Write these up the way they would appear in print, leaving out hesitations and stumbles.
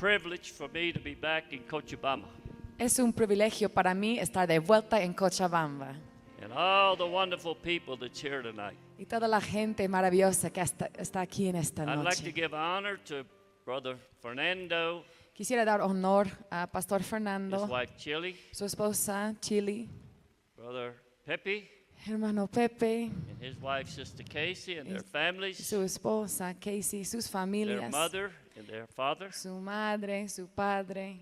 privilege for me to be back in Cochabamba. Es un privilegio para mí estar de vuelta en Cochabamba. And all the wonderful people that's here tonight. Y toda la gente maravillosa que está aquí en esta I'd like to noche. give honor to Brother Fernando, Quisiera dar honor a Pastor his Fernando, wife Chili, su esposa Chili, Brother Pepe, hermano Pepe, and his wife Sister Casey, and their y families, su esposa Casey, sus their familias, mother and their father. su madre, su padre.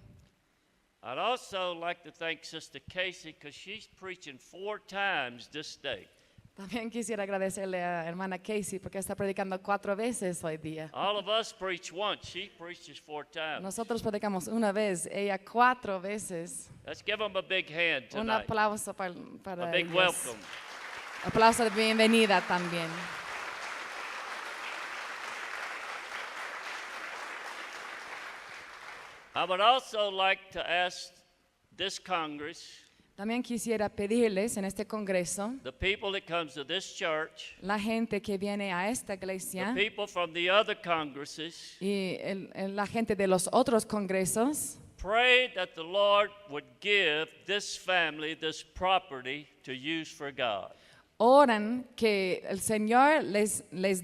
I'd also like to thank Sister Casey because she's preaching 4 times this day. También quisiera agradecerle a hermana Casey porque está predicando 4 veces hoy día. All of us preach once. She preaches 4 times. Nosotros predicamos una vez, ella 4 veces. Let's give them a big hand Un tonight. aplauso A para big ellos. welcome. Aplauso de bienvenida también. I would also like to ask this Congress, También quisiera pedirles en este congreso, the people that comes to this church, la gente que viene a esta the iglesia people from the other congresses, y la gente de los otros congresos, pray that the Lord would give this family this property to use for God. oran que el Señor les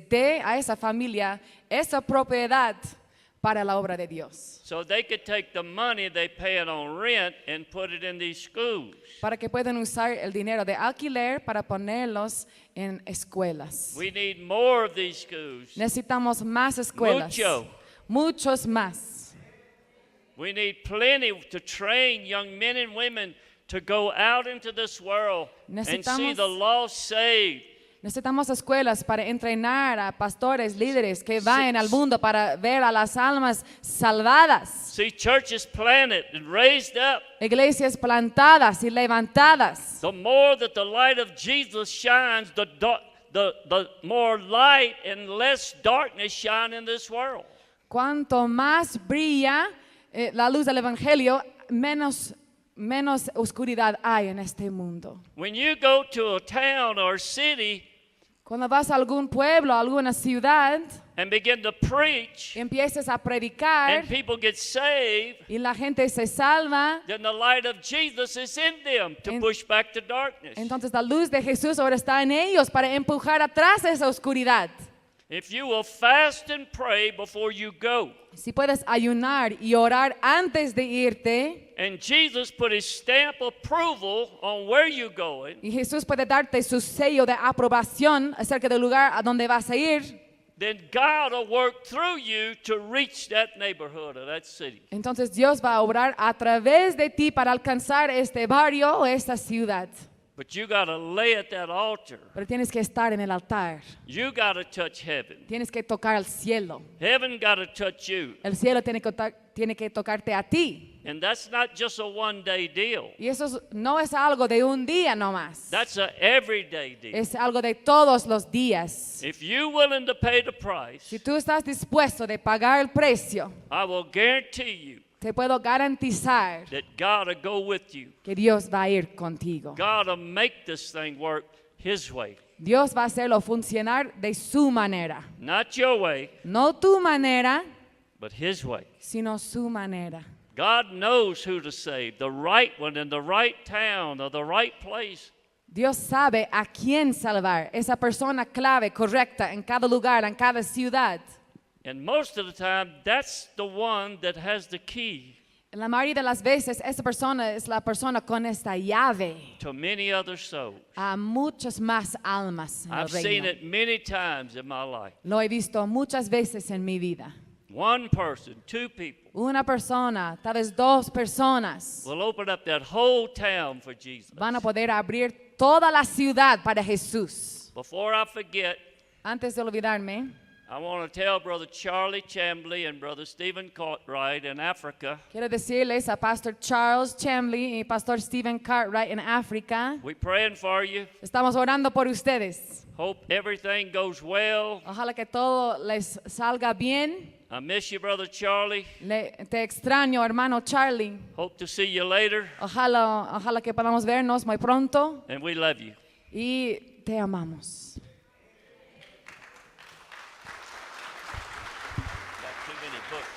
dé a esa familia esa propiedad para la obra de Dios. So they could take the money they paying on rent and put it in these schools. Para que puedan usar el dinero de alquiler para ponerlos en escuelas. We need more of these schools. Necesitamos más escuelas. Mucho. Muchos más. We need plenty to train young men and women to go out into this world and see Necesitamos- the lost saved. Necesitamos escuelas para entrenar a pastores, líderes que vayan al mundo para ver a las almas salvadas. See churches planted and raised up. Iglesias plantadas y levantadas. The more that the light of Jesus shines, the more light and less darkness shine in this world. Cuanto más brilla la luz del Evangelio, menos oscuridad hay en este mundo. When you go to a town or city Cuando vas a algún pueblo, a alguna ciudad, and begin to preach, y empiezas a predicar and people get saved, y la gente se salva, then the light of Jesus is in them to En- push back the darkness. entonces la luz de Jesús ahora está en ellos para empujar atrás esa oscuridad. If you will fast and pray before you go, Si puedes ayunar y orar antes de irte, and Jesus put his stamp of approval on where you're going, y Jesús puede darte su sello de aprobación acerca del lugar a donde vas a ir, then God will work through you to reach that neighborhood or that city. entonces Dios va a obrar a través de ti para alcanzar este barrio o esta ciudad. But you got to lay at that altar. Pero tienes que estar en el altar, You got to touch heaven. tienes que tocar el cielo. Heaven got to touch you. El cielo tiene que tocarte a ti. And that's not just a one-day deal. Y eso no es algo de un día nomás. That's a everyday deal. Es algo de todos los días. If you're willing to pay the price, Si tú estás dispuesto de pagar el precio, I will guarantee you te puedo garantizar that God will go with you. que Dios va a ir contigo. God will make this thing work his way, Dios va a hacerlo funcionar de su manera. not your way, No tu manera, but his way. sino su manera. God knows who to save, the right one in the right town or the right place. Dios sabe a quién salvar, esa persona clave, correcta, en cada lugar, en cada ciudad. And most of the time, that's the one that has the key La mayoría de las veces, esa persona es la persona con esta llave to many other souls. a muchas más almas en el I've seen reino. it many times in my life. Lo he visto muchas veces en mi vida. One person, 2 people Una persona, tal vez 2 personas, will open up that whole town for Jesus. van a poder abrir toda la ciudad para Jesús. Before I forget, Antes de olvidarme, I want to tell Brother Charlie Chambly and Brother Stephen Cartwright in Africa, quiero decirles a Pastor Charles Chambly y Pastor Stephen Cartwright en África, we're praying for you. estamos orando por ustedes. Hope everything goes well. Ojalá que todo les salga bien. I miss you, Brother Charlie. Te extraño, hermano Charlie. Hope to see you later. Ojalá que podamos vernos muy pronto And we love you. y te amamos. Got too many books.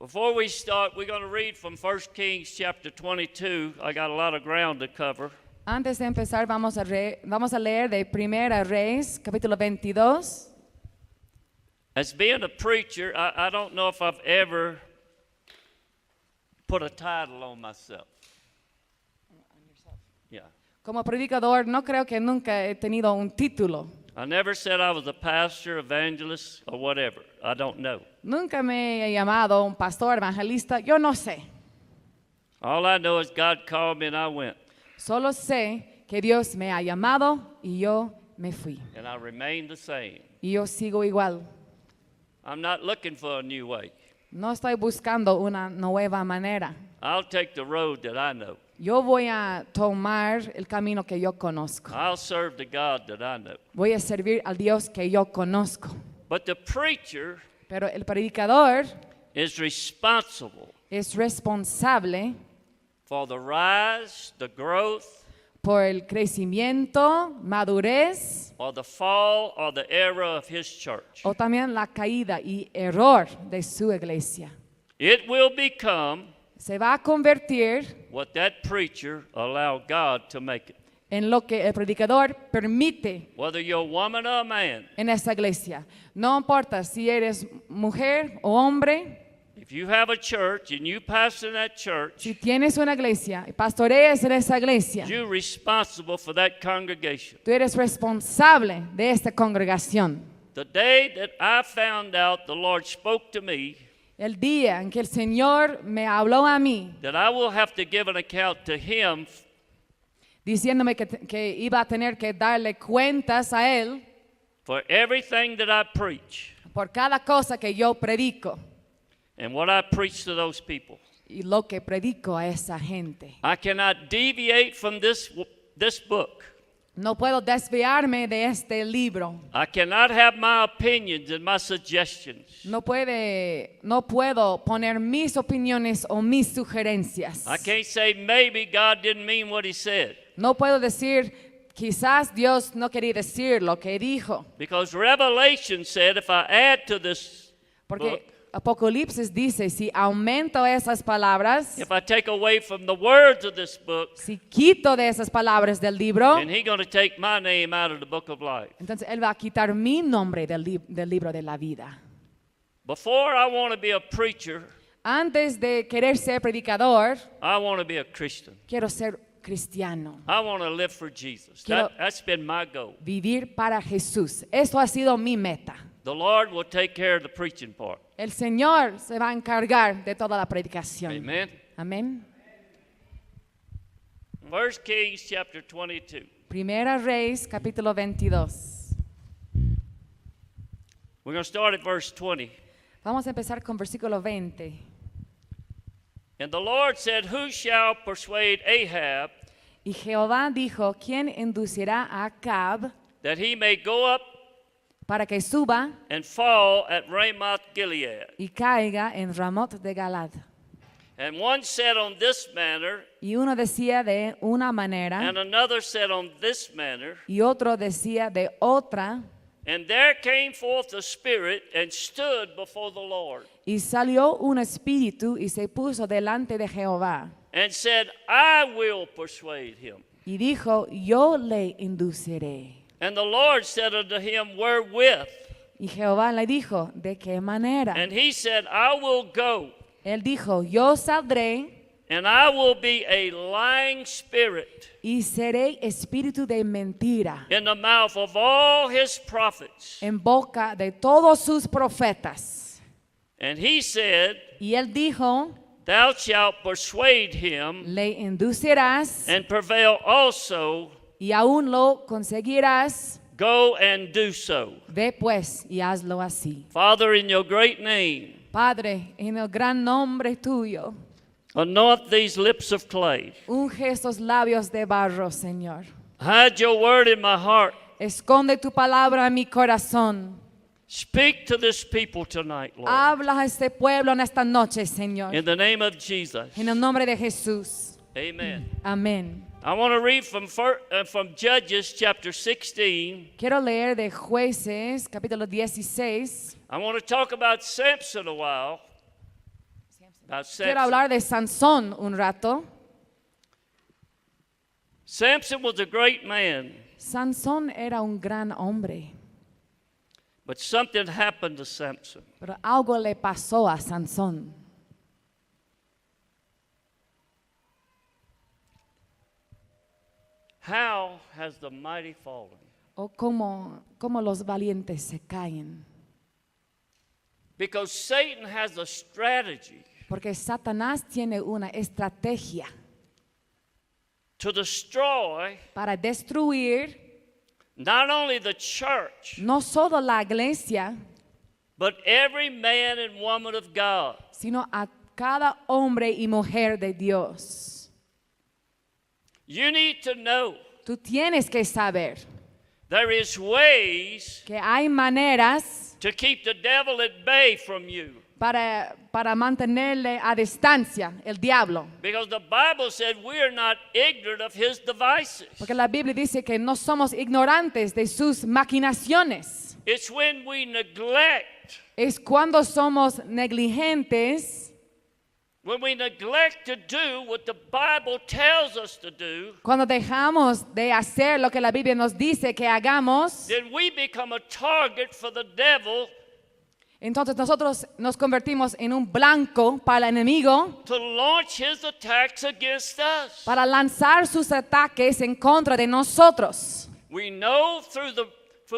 Before we start, we're going to read from 1 Kings chapter 22. I got a lot of ground to cover. Antes de empezar, vamos a leer de Primera Reyes, capítulo 22. As being a preacher, I don't know if I've ever put a title on myself. Yeah. Como predicador, no creo que nunca he tenido un título. I never said I was a pastor, evangelist, or whatever. I don't know. Nunca me he llamado un pastor, evangelista, yo no sé. All I know is God called me and I went. Solo sé que Dios me ha llamado y yo me fui. And I remain the same. Y yo sigo igual. I'm not looking for a new way. No estoy buscando una nueva manera. I'll take the road that I know. Yo voy a tomar el camino que yo conozco. I'll serve the God that I know. Voy a servir al Dios que yo conozco. But the preacher Pero el predicador is responsible es responsable for the rise, the growth, por el crecimiento, madurez or the fall, or the error of his church. o también la caída y error de su iglesia. It will become Se va a convertir what that preacher allowed God to make it. en lo que el predicador permite Whether you're a woman or a man, en esta iglesia. No importa si eres mujer o hombre, if you have a church and you pastor in that church, si tienes una iglesia y pastoreas en esa iglesia, you're responsible for that congregation. tú eres responsable de esta congregación. The day that I found out the Lord spoke to me El día en que el Señor me habló a mí, that I will have to give an account to Him diciéndome que iba a tener que darle cuentas a Él for everything that I preach por cada cosa que yo predico and what I preach to those people. y lo que predico a esa gente. I cannot deviate from this book. No puedo desviarme de este libro. I cannot have my opinions and my suggestions. No puedo poner mis opiniones o mis sugerencias. I can't say maybe God didn't mean what He said. No puedo decir, quizás Dios no quería decir lo que dijo. Because Revelation said if I add to this book, Porque Apocalipsis dice, si aumento esas palabras, if I take away from the words of this book, si quito de esas palabras del libro, then He's going to take my name out of the book of life. entonces Él va a quitar mi nombre del libro de la vida. Before I want to be a preacher, Antes de querer ser predicador, I want to be a Christian. quiero ser cristiano. I want to live for Jesus. Quiero- That's been my goal. Vivir para Jesús. Esto ha sido mi meta. The Lord will take care of the preaching part. El Señor se va a encargar de toda la predicación. Amen. Amén. 1 Kings chapter 22. Primera Reyes, capítulo 22. We're going to start at verse 20. Vamos a empezar con versículo 20. And the Lord said, Who shall persuade Ahab Y Jehová dijo, ¿quién inducirá a Acab that he may go up para que suba and fall at Ramoth Gilead? y caiga en Ramot de Galad? And one said on this manner, Y uno decía de una manera and another said on this manner. y otro decía de otra. And there came forth a spirit and stood before the Lord, Y salió un espíritu y se puso delante de Jehová. and said, I will persuade him. Y dijo, yo le induciré. And the Lord said unto him, Wherewith? Y Jehová le dijo, ¿de qué manera? And he said, I will go, Él dijo, yo saldré and I will be a lying spirit y seré espíritu de mentira in the mouth of all his prophets. en boca de todos sus profetas. And he said, Y él dijo, Thou shalt persuade him, le inducirás and prevail also. y aún lo conseguirás. Go and do so. Ve pues y hazlo así. Father, in your great name, Padre, en el gran nombre tuyo, anoint these lips of clay. unge estos labios de barro, Señor. Hide your word in my heart. Esconde tu palabra en mi corazón. Speak to this people tonight, Lord. Habla a este pueblo en esta noche, Señor. In the name of Jesus. En el nombre de Jesús. Amen. Amén. I want to read from Judges chapter 16. Quiero leer de Jueces, capítulo 16. I want to talk about Samson a while. About Quiero Samson. hablar de Sansón un rato. Samson was a great man, Sansón era un gran hombre, but something happened to Samson. pero algo le pasó a Sansón. How has the mighty fallen? O como los valientes se caen. Because Satan has a strategy Porque Satanás tiene una estrategia to destroy para destruir not only the church, no solo la iglesia, but every man and woman of God. sino a cada hombre y mujer de Dios. You need to know Tú tienes que saber there is ways que hay maneras to keep the devil at bay from you. para mantenerle a distancia el diablo. Because the Bible said we are not ignorant of his devices. Porque la Biblia dice que no somos ignorantes de sus maquinaciones. It's when we neglect, Es cuando somos negligentes, when we neglect to do what the Bible tells us to do, cuando dejamos de hacer lo que la Biblia nos dice que hagamos, then we become a target for the devil entonces nosotros nos convertimos en un blanco para el enemigo, to launch his attacks against us. para lanzar sus ataques en contra de nosotros. We know through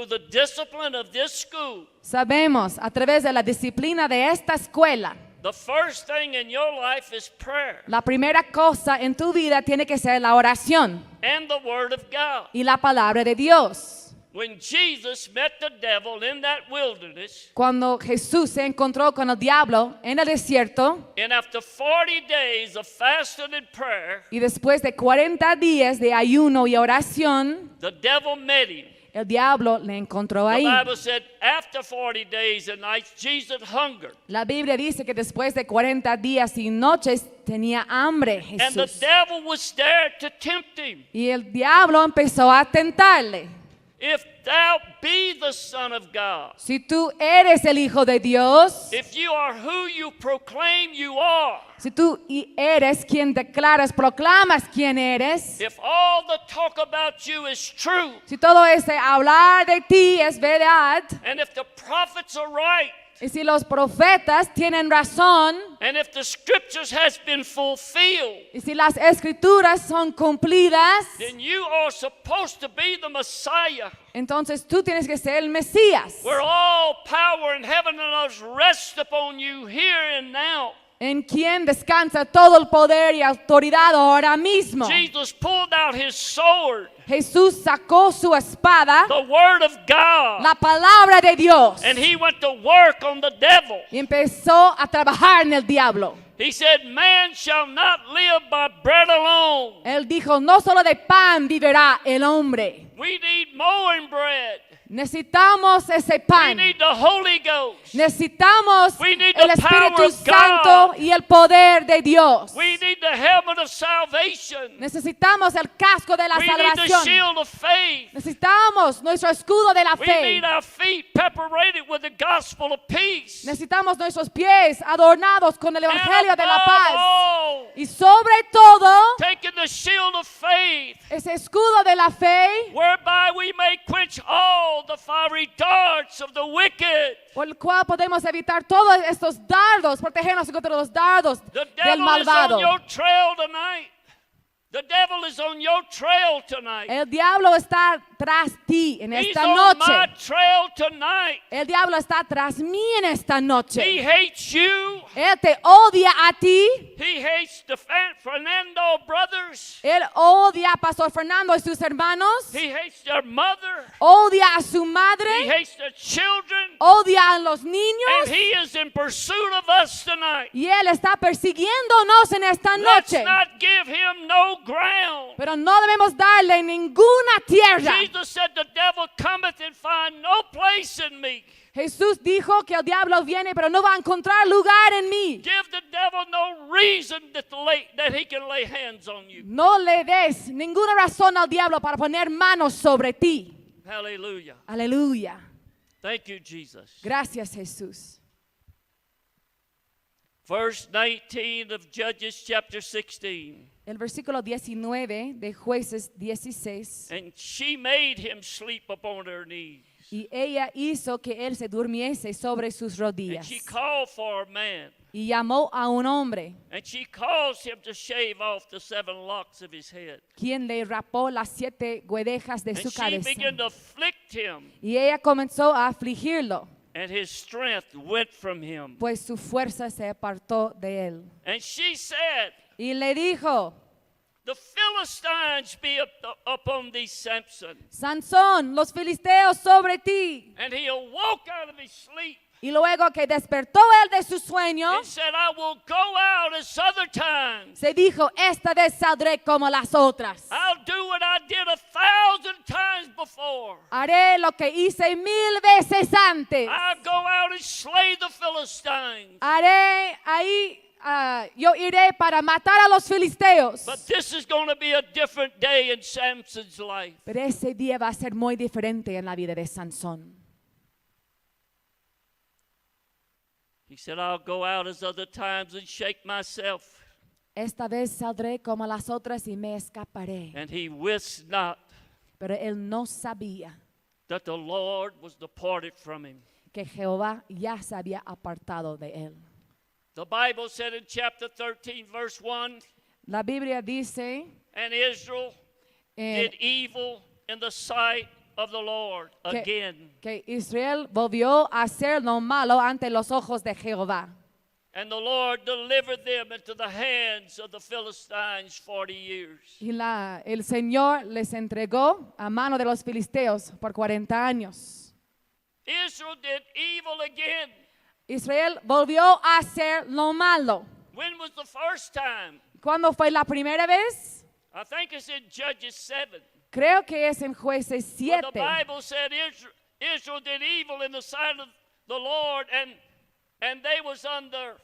the discipline of this school, Sabemos a través de la disciplina de esta escuela, the first thing in your life is prayer la primera cosa en tu vida tiene que ser la oración and the Word of God. y la palabra de Dios. When Jesus met the devil in that wilderness, Cuando Jesús se encontró con el diablo en el desierto and after 40 days of fasting and prayer, y después de 40 días de ayuno y oración, the devil met him. el diablo le encontró The ahí. Bible said after 40 days and nights, Jesus hungered. La Biblia dice que después de 40 días y noches tenía hambre And the Jesús. devil was there to tempt him. Y el diablo empezó a tentarle. If thou be the Son of God, Si tú eres el Hijo de Dios, if you are who you proclaim you are, si tú eres quien declaras, proclamas quién eres, if all the talk about you is true, si todo ese hablar de ti es verdad, and if the prophets are right, y si los profetas tienen razón, and if the scriptures has been fulfilled, y si las escrituras son cumplidas, then you are supposed to be the Messiah, entonces tú tienes que ser el Mesías, where all power in heaven and earth rests upon you here and now. en quien descansa todo el poder y autoridad ahora mismo. Jesus pulled out his sword, Jesús sacó su espada, the word of God, la palabra de Dios, and he went to work on the devil. y empezó a trabajar en el diablo. He said, man shall not live by bread alone. Él dijo, no solo de pan vivirá el hombre. We need more than bread. Necesitamos ese We pan. need the Holy Ghost. Necesitamos We need el the power Espíritu of Santo God. y el poder de Dios. We need the helmet of salvation. Necesitamos el casco de la We need the salvación. shield of faith. Necesitamos nuestro escudo de la We fe. need our feet preparated with the gospel of peace. Necesitamos nuestros pies adornados con el And Evangelio de la above paz. all, Y sobre todo, taking the shield of faith, ese escudo de la fe, whereby we may quench all the fiery darts of the wicked. por el cual podemos evitar todos estos dardos, protegernos contra los dardos The del devil is malvado. on your trail tonight. The devil is on your trail tonight. El diablo está tras ti en He's esta on noche. my trail tonight. El diablo está tras mí en esta He noche. hates you. Él te odia a ti. He hates the Fernando brothers. Él odia a Pastor Fernando y sus hermanos. He hates their mother. Odia a su He madre. hates their children. Odia a los And niños. he is in pursuit of us tonight. Y él está persiguiéndonos en esta Let's noche. not give him no ground. Pero no debemos darle ninguna tierra. Jesus said, the devil cometh and find no place in me. Jesús dijo que el diablo viene, pero no va a encontrar lugar en mí. Give the devil no reason that he can lay hands on you. No le des ninguna razón al diablo para poner manos sobre ti. Hallelujah. Aleluya. Thank you, Jesus. Gracias, Jesús. Verse 19 of Judges chapter 16. El versículo 19 de Jueces 16. And she made him sleep upon her knees. Y ella hizo que él se durmiese sobre sus And rodillas. she called for a man. Y llamó a un hombre, And she caused him to shave off the 7 locks of his head. quien le rapó las 7 guedejas de And su she cabeza. began to afflict him, Y ella comenzó a afligirlo, and his strength went from him. pues su fuerza se apartó de él. And she said, Y le dijo, the Philistines be upon thee, Samson. Sansón, los filisteos sobre ti. And he awoke out of his sleep Y luego que despertó él de su sueño, and said, I will go out as other times. se dijo, esta vez saldré como las otras. I'll do what I did 1,000 times before. Haré lo que hice 1000 veces antes. I'll go out and slay the Philistines. Haré ahí, yo iré para matar a los filisteos. But this is going to be a different day in Samson's life. Pero ese día va a ser muy diferente en la vida de Sansón. He said, I'll go out as other times and shake myself. Esta vez saldré como las otras y me escaparé. And he wist not Pero él no sabía that the Lord was departed from him. que Jehová ya se había apartado de él. The Bible said in chapter 13, verse 1, La Biblia dice and Israel en- did evil in the sight of the Lord que, again. que Israel volvió a hacer lo malo ante los ojos de Jehová. And the Lord delivered them into the hands of the Philistines 40 years. Y el Señor les entregó a mano de los filisteos por 40 años. Israel did evil again. Israel volvió a hacer lo malo. When was the first time? ¿Cuándo fue la primera vez? I think it's in Judges 7. Creo que es en Jueces Where the 7. Bible said Israel did evil in the sight of the Lord, and they was under.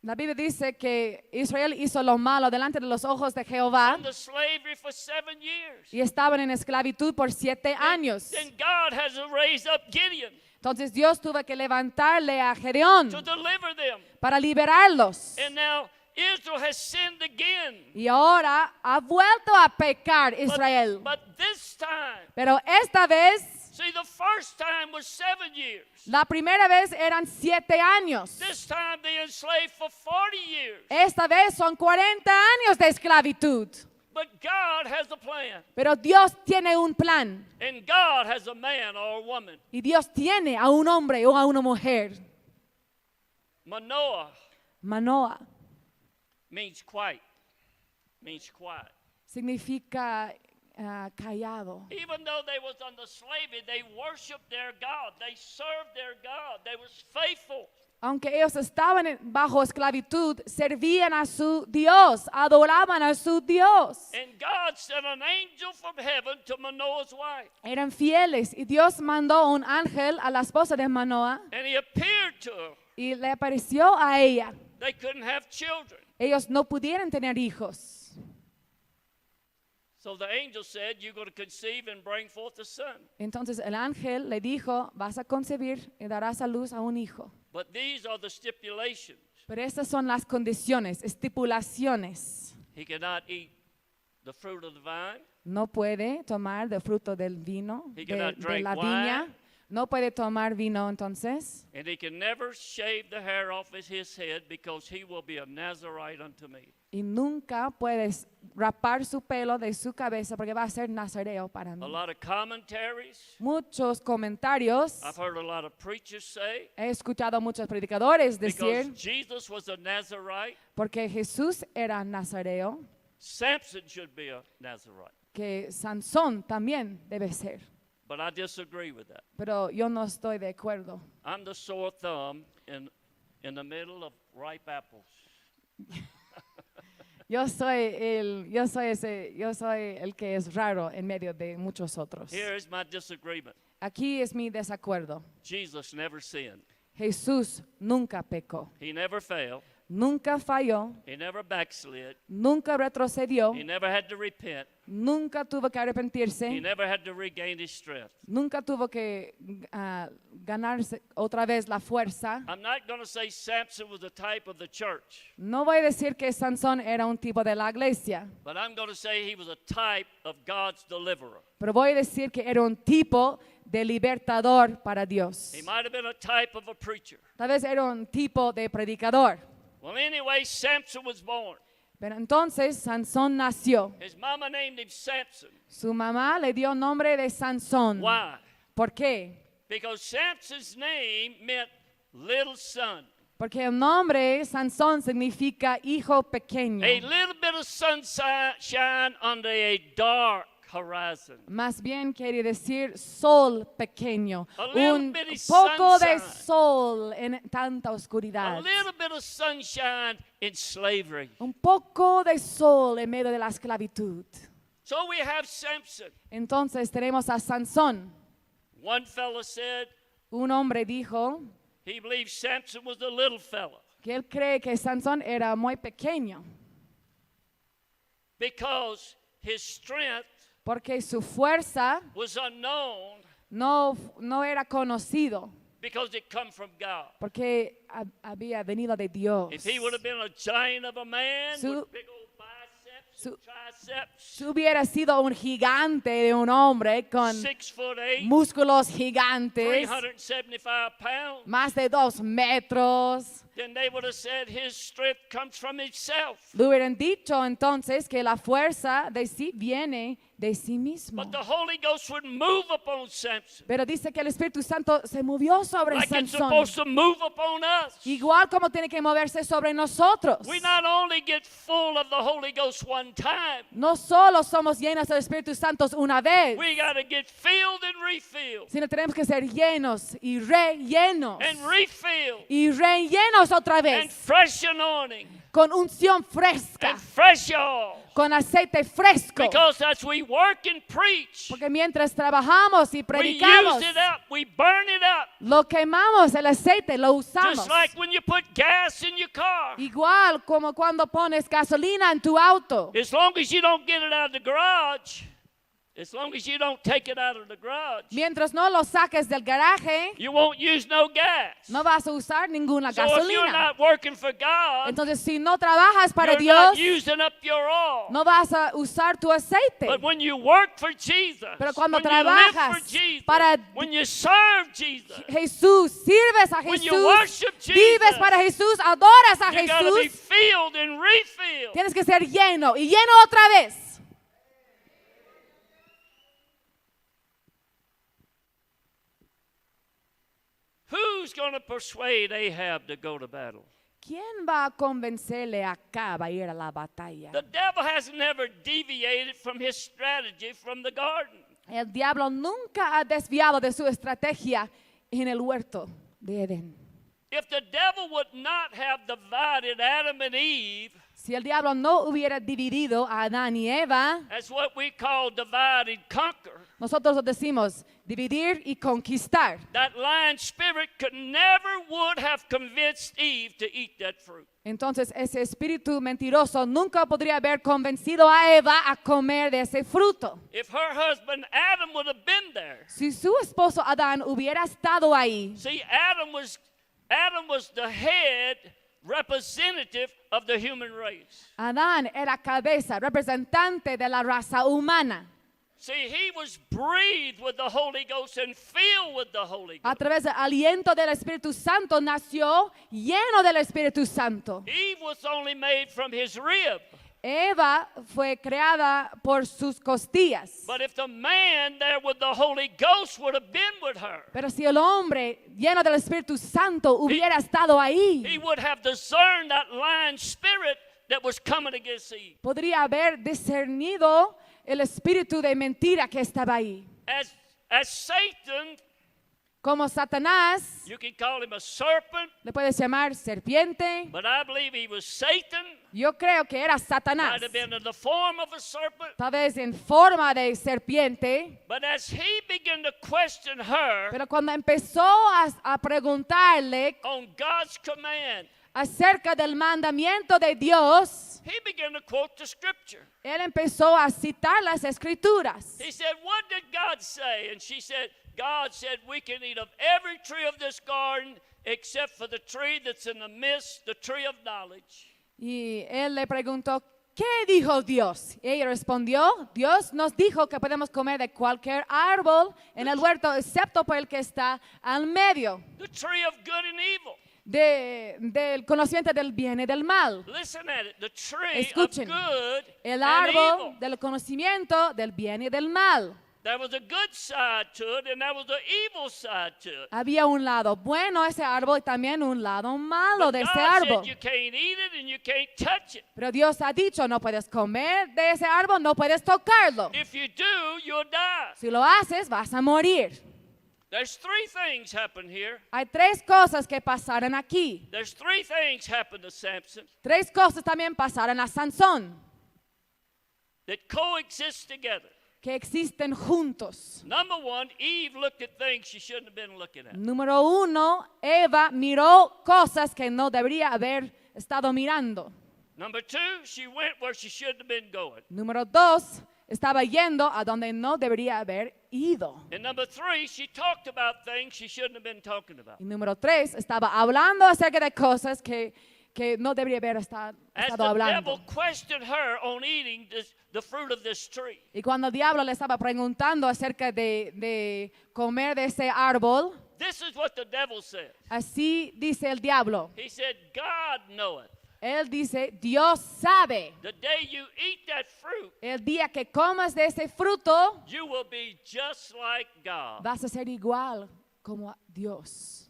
La Biblia dice que Israel hizo lo malo delante de los ojos de Jehová Under slavery for 7 years. y estaban en esclavitud por 7 años. Then God has to raise up Gideon Entonces Dios tuvo que levantarle a Gedeón to deliver them. para liberarlos. And now Israel has sinned again. Y ahora ha vuelto a pecar Israel. But this time, Pero esta vez, see, the first time was 7 years. la primera vez eran 7 años. This time they enslaved for 40 years. Esta vez son 40 años de esclavitud. But God has a plan. Pero Dios tiene un plan. And God has a man or a woman. Y Dios tiene a un hombre o a una mujer. Manoah Manoah means quiet. Means quiet. significa callado. Even though they was under slavery, they worshiped their God. They served their God. They was faithful. Aunque ellos estaban bajo esclavitud, servían a su Dios, adoraban a su Dios. And God sent an angel from heaven to Manoah's wife. Eran fieles y Dios mandó un ángel a la esposa de Manoah And he appeared to her. y le apareció a ella. They couldn't have children. Ellos no pudieron tener hijos. So the angel said, you're going to conceive and bring forth a son. Entonces el ángel le dijo, vas a concebir y darás a luz a un hijo. But these are the stipulations. Pero estas son las condiciones, estipulaciones. He cannot eat the fruit of the vine. No puede tomar del fruto del vino, He de cannot drink la wine. viña. No puede tomar vino entonces. And he can never shave the hair off his head because he will be a Nazarite unto me. Y nunca puedes rapar su pelo de su cabeza porque va a ser nazareo para A mí. lot of commentaries. Muchos comentarios. I've heard a lot of preachers say, He escuchado a muchos predicadores because decir, Jesus was a Nazarite, porque Jesús era nazareo, Samson should be a Nazarite. que Sansón también debe ser. But I disagree with that. Pero yo no estoy de acuerdo. I'm the sore thumb in the middle of ripe apples. Yo soy el que es raro en medio de muchos otros. Here is my disagreement. Aquí es mi desacuerdo. Jesus never sinned. Jesús nunca pecó, He never failed. nunca falló, He never backslid. nunca retrocedió, He never had to repent. nunca tuvo que He arrepentirse, never had to regain his strength. nunca tuvo que ganarse otra vez la fuerza. I'm not going to say Samson was a type of the church, No voy a decir que Sansón era un tipo de la iglesia, but I'm going to say he was a type of God's deliverer. pero voy a decir que era un tipo de libertador para Dios. He might have been a type of a preacher. Tal vez era un tipo de predicador. Well, anyway, Samson was born. Pero entonces Sansón nació. His mama named him Samson. Su mamá le dio nombre de Sansón. Why? ¿Por qué? Because Samson's name meant little son. Porque el nombre Sansón significa hijo pequeño. A little bit of sunshine under a dark horizon. Más bien quiere decir sol pequeño. A little Un bitty poco de sunshine. sol en tanta A oscuridad. little bit of sunshine in slavery. Un poco de sol en medio de la esclavitud. So we have Samson. Entonces tenemos a Sansón. One fellow said Un hombre dijo he believed Samson was a little fellow que él cree que Sansón era muy pequeño because his strength porque su fuerza was unknown no era conocido because it come from God. porque había venido de Dios. If he would have been a giant of a man Su- with big old biceps su- and triceps, Si hubiera sido un gigante de un hombre con 6'8", músculos gigantes, 375 pounds, más de 2 metros, then they would have said his strength comes from himself. le hubieran dicho entonces que la fuerza de sí viene de sí mismo. But the Holy Ghost would move upon Samson Pero dice que el Espíritu Santo se movió sobre like it's Sansón, supposed to move upon us. igual como tiene que moverse sobre nosotros. We not only get full of the Holy Ghost one time, No solo somos llenos del Espíritu Santo una vez, we got to get filled and refilled sino tenemos que ser llenos y rellenos and refilled y rellenos otra and vez fresh anointing con unción fresca, and fresh oil. con aceite fresco. Because as we work and preach, Porque mientras trabajamos y we predicamos, use it up, we burn it up. lo quemamos, el aceite lo usamos. Just like when you put gas in your car. Igual como cuando pones gasolina en tu auto. As long as you don't get it out of the garage, as long as you don't take it out of the garage, Mientras no lo saques del garaje, you won't use no gas. no vas a usar ninguna So if you're gasolina. not working for God, Entonces, si no trabajas para you're not Dios, using up your oil. no vas a usar tu aceite. But when you work for Jesus, Pero cuando when you live for trabajas Jesus, para when you serve Jesus, Jesús, sirves a when you Jesús, worship vives Jesus, para Jesús, adoras a you got to be Jesús, filled and refilled. tienes que ser lleno y lleno otra vez. Who's going to persuade Ahab to go to battle? ¿Quién va a convencerle a Acab a ir a la batalla? The devil has never deviated from his strategy from the garden. El diablo nunca ha desviado de su estrategia en el huerto de Edén. If the devil would not have divided Adam and Eve, Si el diablo no hubiera dividido a Adán y Eva, that's what we call divide and conquer, nosotros lo decimos dividir y conquistar. that lying spirit could never would have convinced Eve to eat that fruit. Entonces ese espíritu mentiroso nunca podría haber convencido a Eva a comer de ese fruto. If her husband Adam would have been there, Si su esposo Adán hubiera estado ahí, see, Adam was the head representative of the human race. Adán era cabeza, representante de la raza humana. See, he was breathed with the Holy Ghost and filled with the Holy A Ghost. través del aliento del Espíritu Santo nació lleno del Espíritu Santo. Eve was only made from his rib. Eva fue creada por sus costillas. But if the man there with the Holy Ghost would have been with her, Pero si el hombre lleno del Espíritu Santo hubiera estado he ahí, would have discerned that lying spirit that was coming against Eve. podría haber discernido el espíritu de mentira que estaba ahí. As Satan, Como Satanás, you can call him a serpent, le puedes llamar serpiente. but I believe he was Satan. Yo creo que era Satanás, Might have been in the form of a serpent. tal vez en forma de serpiente. But as he began to question her Pero cuando empezó a preguntarle on God's command, acerca del mandamiento de Dios, he began to quote the scripture. él empezó a citar las escrituras. He said, what did God say? And she said, God said, we can eat of every tree of this garden except for the tree that's in the midst, the tree of knowledge. Y él le preguntó, ¿qué dijo Dios? Y ella respondió, Dios nos dijo que podemos comer de cualquier árbol en el huerto, excepto por el que está al medio, The tree of good and evil. del conocimiento del bien y del mal. Listen at it. The tree Escuchen, of good el and árbol evil. del conocimiento del bien y del mal. There was a good side to it and there was an evil side to it. Había un lado bueno de ese árbol y también un lado malo But de ese God árbol. said you can't eat it and you can't touch it. Pero Dios ha dicho, no puedes comer de ese árbol, no puedes tocarlo. If you do, you'll die. Si lo haces, vas a morir. There's three things happen here. Hay tres cosas que pasaron aquí. There's three things happen to Samson Tres cosas también pasaron a Sansón, that coexist together. que existen juntos. Number one, Eve looked at things she shouldn't have been looking at. Número uno, Eva miró cosas que no debería haber estado mirando. Number two, she went where she shouldn't have been going. Número dos, estaba yendo a donde no debería haber ido. And number three, she talked about things she shouldn't have been talking about. Y número tres, estaba hablando acerca de cosas que no debería haber As estado the hablando. devil questioned her on eating the fruit of this tree, Y cuando el diablo le estaba preguntando acerca de comer de ese árbol, this is what the devil said. así dice el diablo. He said, God knoweth. Él dice, Dios sabe, The day you eat that fruit, el día que comas de ese fruto, you will be just like God. vas a ser igual como a Dios.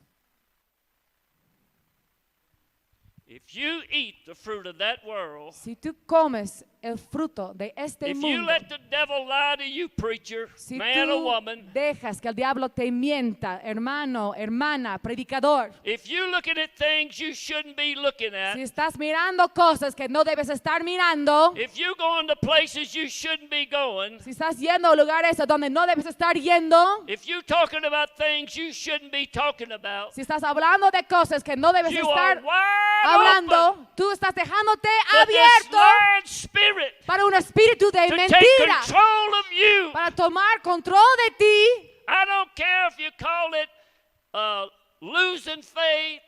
If you eat the fruit of that world, Si tú comes el fruto de este if you mundo, let the devil lie to you, preacher, si man or tú woman, dejas que el diablo te mienta, hermano, hermana, predicador, if you're looking at things you shouldn't be looking at, si estás mirando cosas que no debes estar mirando, if you're going to places you shouldn't be going, si estás yendo a lugares a donde no debes estar yendo, if you're talking about things you shouldn't be talking about, si estás hablando de cosas que no debes you are estar wide hablando, open tú estás dejándote for this abierto lying spirit para un espíritu de to take mentira, control of you. para tomar control de ti. I don't care if you call it losing faith,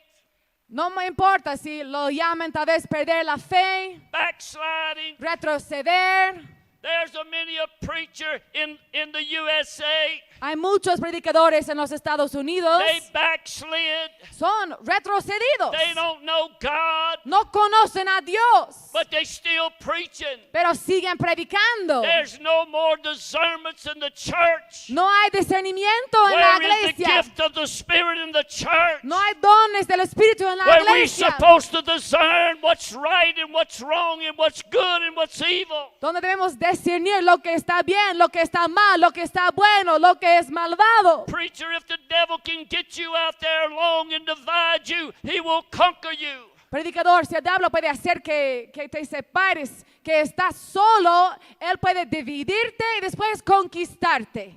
No me importa si lo llaman tal vez perder la fe, backsliding. retroceder. There's a many a preacher in the USA. Hay muchos predicadores en los Estados Unidos, They backslid. son retrocedidos. They don't know God, No conocen a Dios, but they still preaching. pero siguen predicando. There's no more discernments in the church. No hay discernimiento en la Where is the iglesia. gift of the Spirit in the church? No hay dones del Espíritu en la Where we're iglesia. supposed to discern what's right and what's wrong and what's good and what's evil. Donde debemos discernir lo que está bien, lo que está mal, lo que está bueno, lo que es malvado. Preacher, if the devil can get you out there long and divide you, he will conquer you. Predicador, si el diablo puede hacer que te separes, que estás solo, él puede dividirte y después conquistarte.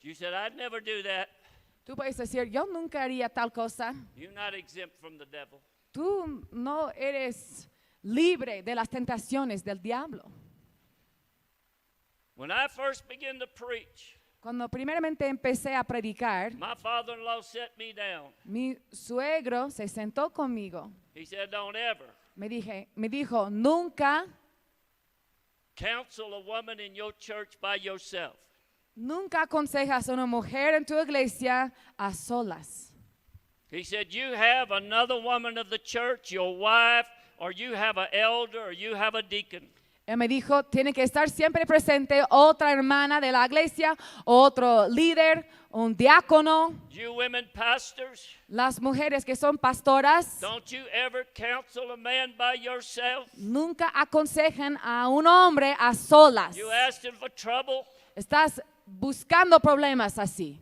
You said, I'd never do that. Tú puedes decir, yo nunca haría tal cosa. You're not exempt from the devil. Tú no eres libre de las tentaciones del diablo. When I first began to preach, Cuando primeramente empecé a predicar, my father-in-law set me down. mi suegro se sentó conmigo. He said, don't ever Me dijo, nunca, counsel a woman in your church by yourself. nunca aconsejas a una mujer en tu iglesia a solas. He said, you have another woman of the church, your wife, or you have an elder, or you have a deacon. Él me dijo, tiene que estar siempre presente otra hermana de la iglesia, otro líder, un diácono. You women pastors, Las mujeres que son pastoras don't you ever counsel a man by yourself? nunca aconsejan a un hombre a solas. You asked him for trouble. Estás buscando problemas así.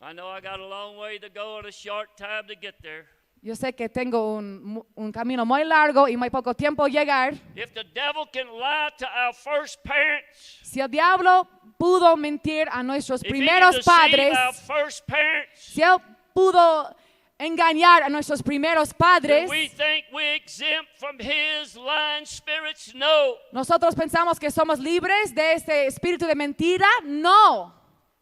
I know I got a long way to go and a short time to get there. Yo sé que tengo un camino muy largo y muy poco tiempo llegar. If the devil can lie to our first parents, Si el diablo pudo mentir a nuestros if he can primeros deceive padres, our first parents, si él pudo engañar a nuestros primeros Do padres. we think we're exempt from his lying spirits? No. Nosotros pensamos que somos libres de ese espíritu de mentira. No.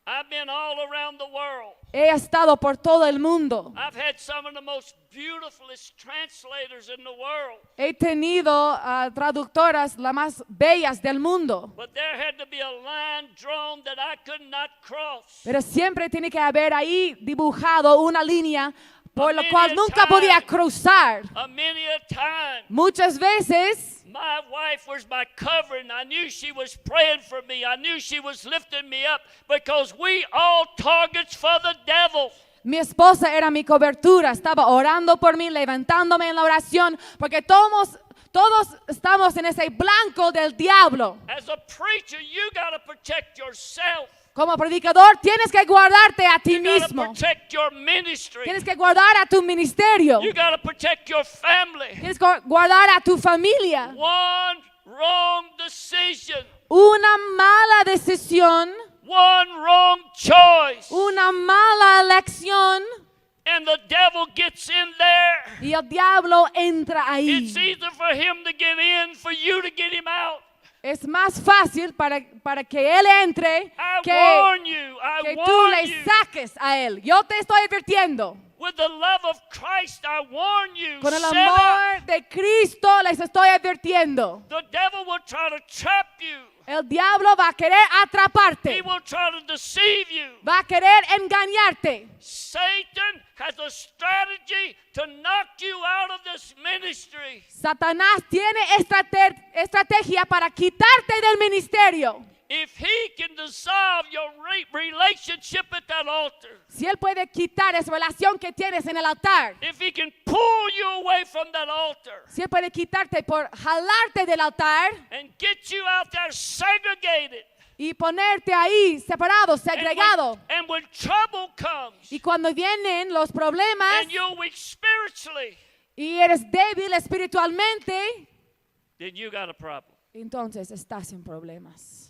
I've been all around the world. He estado por todo el mundo. I've had some of the most beautifulest translators in the world. He tenido traductoras las más bellas del mundo. But there had to be a line drawn that I could not cross. Pero siempre tiene que haber ahí dibujado una línea por la cual nunca podía cruzar. Many a time, Muchas veces my wife was my covering. I knew she was praying for me. I knew she was lifting me up because we all targets for the devil. mi esposa era mi cobertura, estaba orando por mí, levantándome en la oración, porque todos estamos en ese blanco del diablo. As a preacher, you got to protect yourself. Como predicador tienes que guardarte a ti You got to mismo. protect your ministry. Tienes que guardar a tu ministerio. You got to protect your family. Tienes que guardar a tu familia. One wrong decision, Una mala decisión, one wrong choice, una mala elección and the devil gets in there. y el diablo entra It's ahí. easier for him to get in, for you to get him out. Es más fácil para que él entre I que warn you, I tú warn le you. saques a él. Yo te estoy advirtiendo. With the love of Christ, I warn you. Con el Set amor up. de Cristo les estoy advirtiendo. The devil will try to trap you. El diablo va a querer He atraparte. will try to deceive you. Va a querer engañarte. Satan has a strategy to knock you out of this ministry. Satanás tiene estrategia para quitarte del ministerio. If he can dissolve your relationship at that altar, Si él puede quitar esa relación que tienes en el altar. if he can pull you away from that altar Si él puede quitarte por jalarte del altar and get you out there segregated, y ponerte ahí separado, segregado. and when trouble comes Y cuando vienen los problemas and you're weak spiritually, y eres débil espiritualmente, then you got a problem. entonces estás en problemas.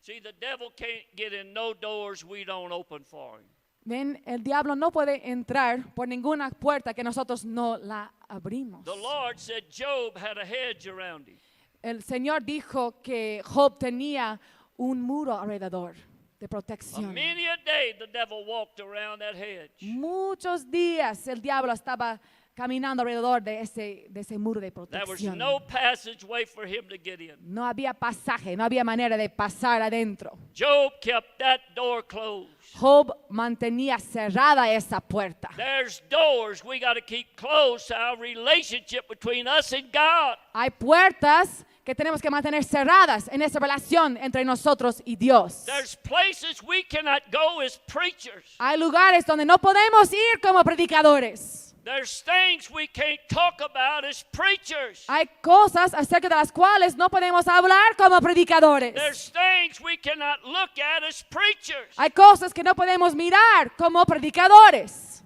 See, the devil can't get in no doors we don't open for him. Ven, el diablo no puede entrar por ninguna puerta que nosotros no la abrimos. The Lord said Job had a hedge around him. El Señor dijo que Job tenía un muro alrededor de And protección. many a day the devil walked around that hedge. Muchos días el diablo estaba caminando alrededor de ese muro de There was protección. no passageway for him to get in. No había pasaje, no había manera de pasar adentro. Job kept that door closed. Job mantenía cerrada esa puerta. There's doors we got to keep closed to our relationship between us and God. Hay puertas que tenemos que mantener cerradas en esa relación entre nosotros y Dios. There's places we cannot go as preachers. Hay lugares donde no podemos ir como predicadores. There's things we can't talk about as preachers. Hay cosas acerca de las cuales no podemos hablar como predicadores. There's things we cannot look at as preachers. Hay cosas que no podemos mirar como predicadores.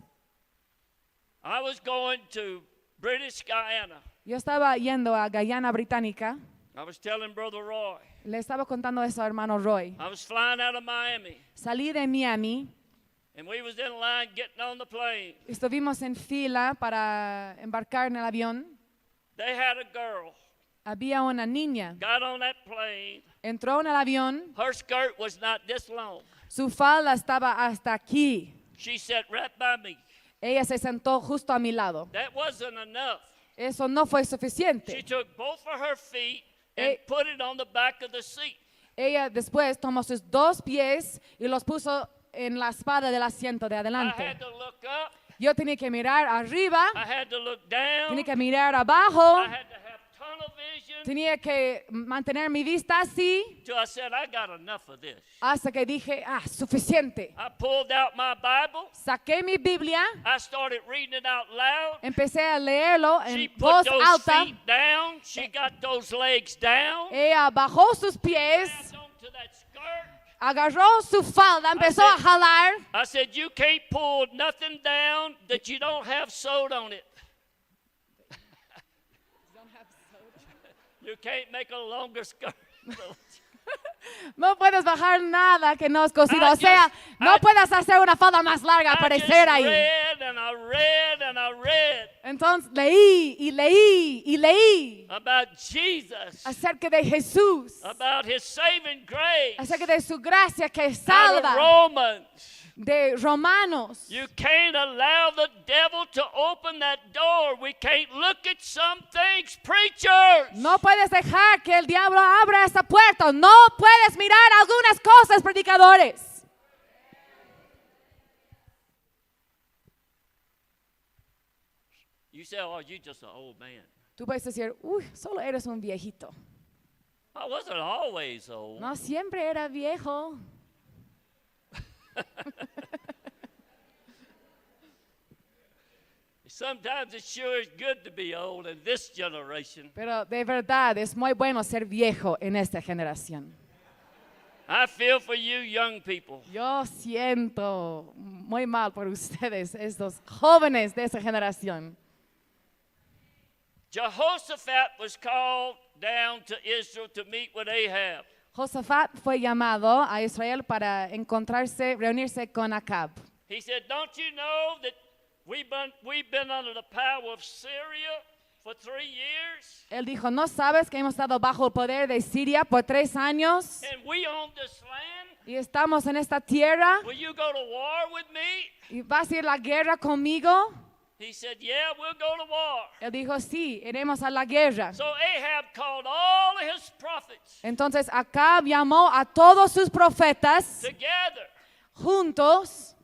I was going to British Guyana. Yo estaba yendo a Guyana Británica. I was telling Brother Roy. Le estaba contando eso a hermano Roy. I was flying out of Miami, Salí de Miami. and we was in line getting on the plane. Estuvimos en fila para embarcar en el avión. They had a girl. Había una niña. Got on that plane. Entró en el avión. Her skirt was not this long. Su falda estaba hasta aquí. She sat right by me. Ella se sentó justo a mi lado. That wasn't enough. Eso no fue She suficiente. took both of her feet and put it on the back of the seat. Ella después tomó sus dos pies y los puso en la espalda del asiento de I adelante. had to look up. Yo tenía que mirar arriba, I had to look down. tenía que mirar abajo, I had to have tunnel vision. tenía que mantener mi vista así, Till I said, I got enough of this. hasta que dije, suficiente. I pulled out my Bible. Saqué mi Biblia, I started reading it out loud. empecé a leerlo She en put voz those alta. feet down. She got those legs down. Ella bajó sus pies, Grabbed onto that skirt. agarró su falda, empezó a jalar. I said, you can't pull nothing down that you don't have sewed on it. You can't make a longer skirt. No puedes bajar nada que no es cosido. I O sea, just- no I- puedes hacer una falda más larga, I aparecer just ahí. read and I read and I read Entonces leí y leí y leí about Jesus, acerca de Jesús, about his saving grace. acerca de su gracia que Out of salva, Romans. de Romanos. You can't allow the devil to open that door. We can't look at some things, preachers. No puedes dejar que el diablo abra esa puerta. No puedes mirar algunas cosas, predicadores. You say, oh, you just an old man. Tú puedes decir, uy, solo eres un viejito. I wasn't always old. No siempre era viejo. Sometimes it sure is good to be old in this generation. Pero de verdad es muy bueno ser viejo en esta generación. I feel for you young people. Yo siento muy mal por ustedes, estos jóvenes de esta generación. Jehoshaphat was called down to Israel to meet with Ahab. Josafat fue llamado a Israel para reunirse con Acab. He said, don't you know that we've been under the power of Syria for 3 years? Él dijo, ¿no sabes que hemos estado bajo el poder de Siria por 3 años? And we own this land? Y estamos en esta tierra. Will you go to war with me? ¿Y vas a ir a la guerra conmigo? He said, yeah, we'll go to war. Él dijo, sí, iremos a la guerra. So Ahab called all of his prophets Entonces Acab llamó a todos sus profetas together. juntos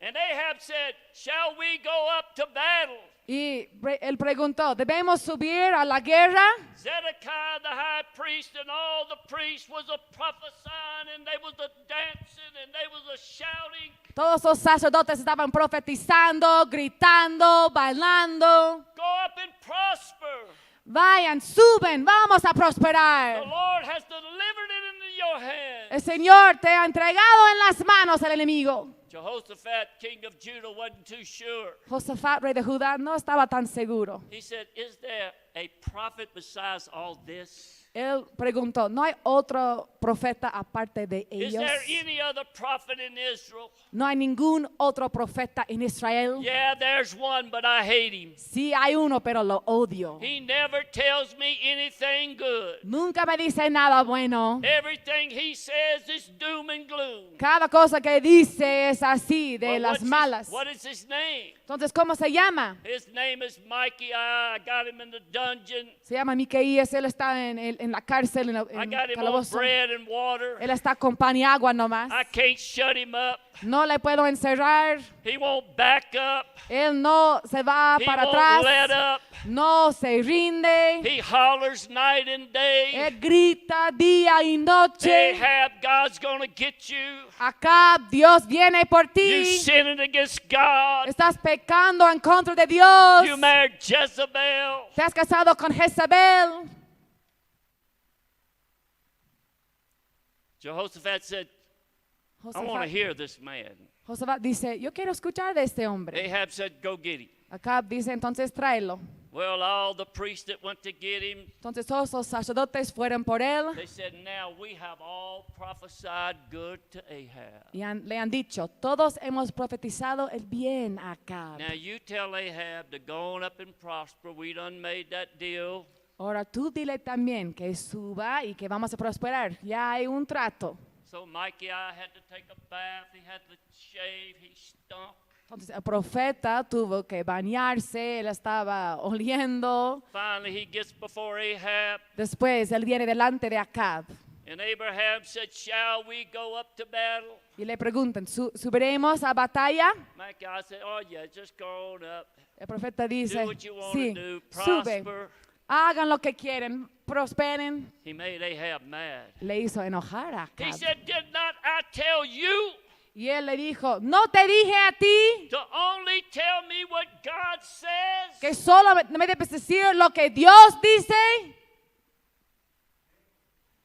And Ahab said, shall we go up to battle? y él preguntó, ¿debemos subir a la guerra? Zedekiah the high priest and all the priests was a prophesying and they was a dancing and they was a shouting. Todos los sacerdotes estaban profetizando, gritando, bailando. Go up and prosper. Vayan, suben, vamos a The prosperar. Lord has delivered it into your hands. El Señor te ha entregado en las manos el enemigo. Jehoshaphat, king of Judah, wasn't too sure. Josafat, rey de Judá, no estaba tan seguro. He said, is there a prophet besides all this? Él preguntó, ¿no hay otro profeta aparte de Is ellos? there any other prophet in Israel? ¿No hay ningún otro profeta en Israel? Yeah, there's one, but I hate him. Sí hay uno, pero lo odio. He never tells me anything good. Nunca me dice nada bueno. Everything he says is doom and gloom. Cada cosa que dice es así, de Well, las malas. what is his name? Entonces, ¿cómo se llama? His name is Mikey. I got him in the dungeon. Se llama Miqueías, él está en la cárcel, en I el got him on calabozo. bread and water. Él está con pan y agua nomás. I can't shut him up. No le puedo encerrar. He won't back up. Él no se va He para won't let atrás. up. No se rinde. He hollers night and day. Él grita día y noche. Ahab, God's gonna get you. Acá Dios viene por You ti. sinning against God. Estás pecando en contra de Dios. You married Jezebel. Te has casado con Jezabel. Jehoshaphat said, I want to hear this man. Josafat dice, yo quiero escuchar de este hombre. Ahab said, go get him. Acá dice, entonces tráelo. Well, all the priests that went to get him, Entonces todos los sacerdotes fueron por él they said, now we have all prophesied good to Ahab. y le han dicho, todos hemos profetizado el bien a Acab. Now you tell Ahab to go on up and prosper. We done made that deal. Ahora tú dile también que suba y que vamos a prosperar. Ya hay un trato. So Mikey had to take a bath. He had to shave. He stunk. Entonces el profeta tuvo que bañarse, él estaba oliendo. Finally, he gets before Ahab. Después él viene delante de Acab And Abraham said, shall we go up to battle? y le preguntan, ¿subiremos a batalla? Mikey said, oh yeah, just go on up. El profeta Do dice, what you want sí, to do. sube, Prosper. hagan lo que quieren, prosperen. He made Ahab mad. Le hizo enojar a He Acab. said, did not I tell you Y él le dijo, ¿no te dije a ti to only tell me what God says? que solo me debes decir lo que Dios dice?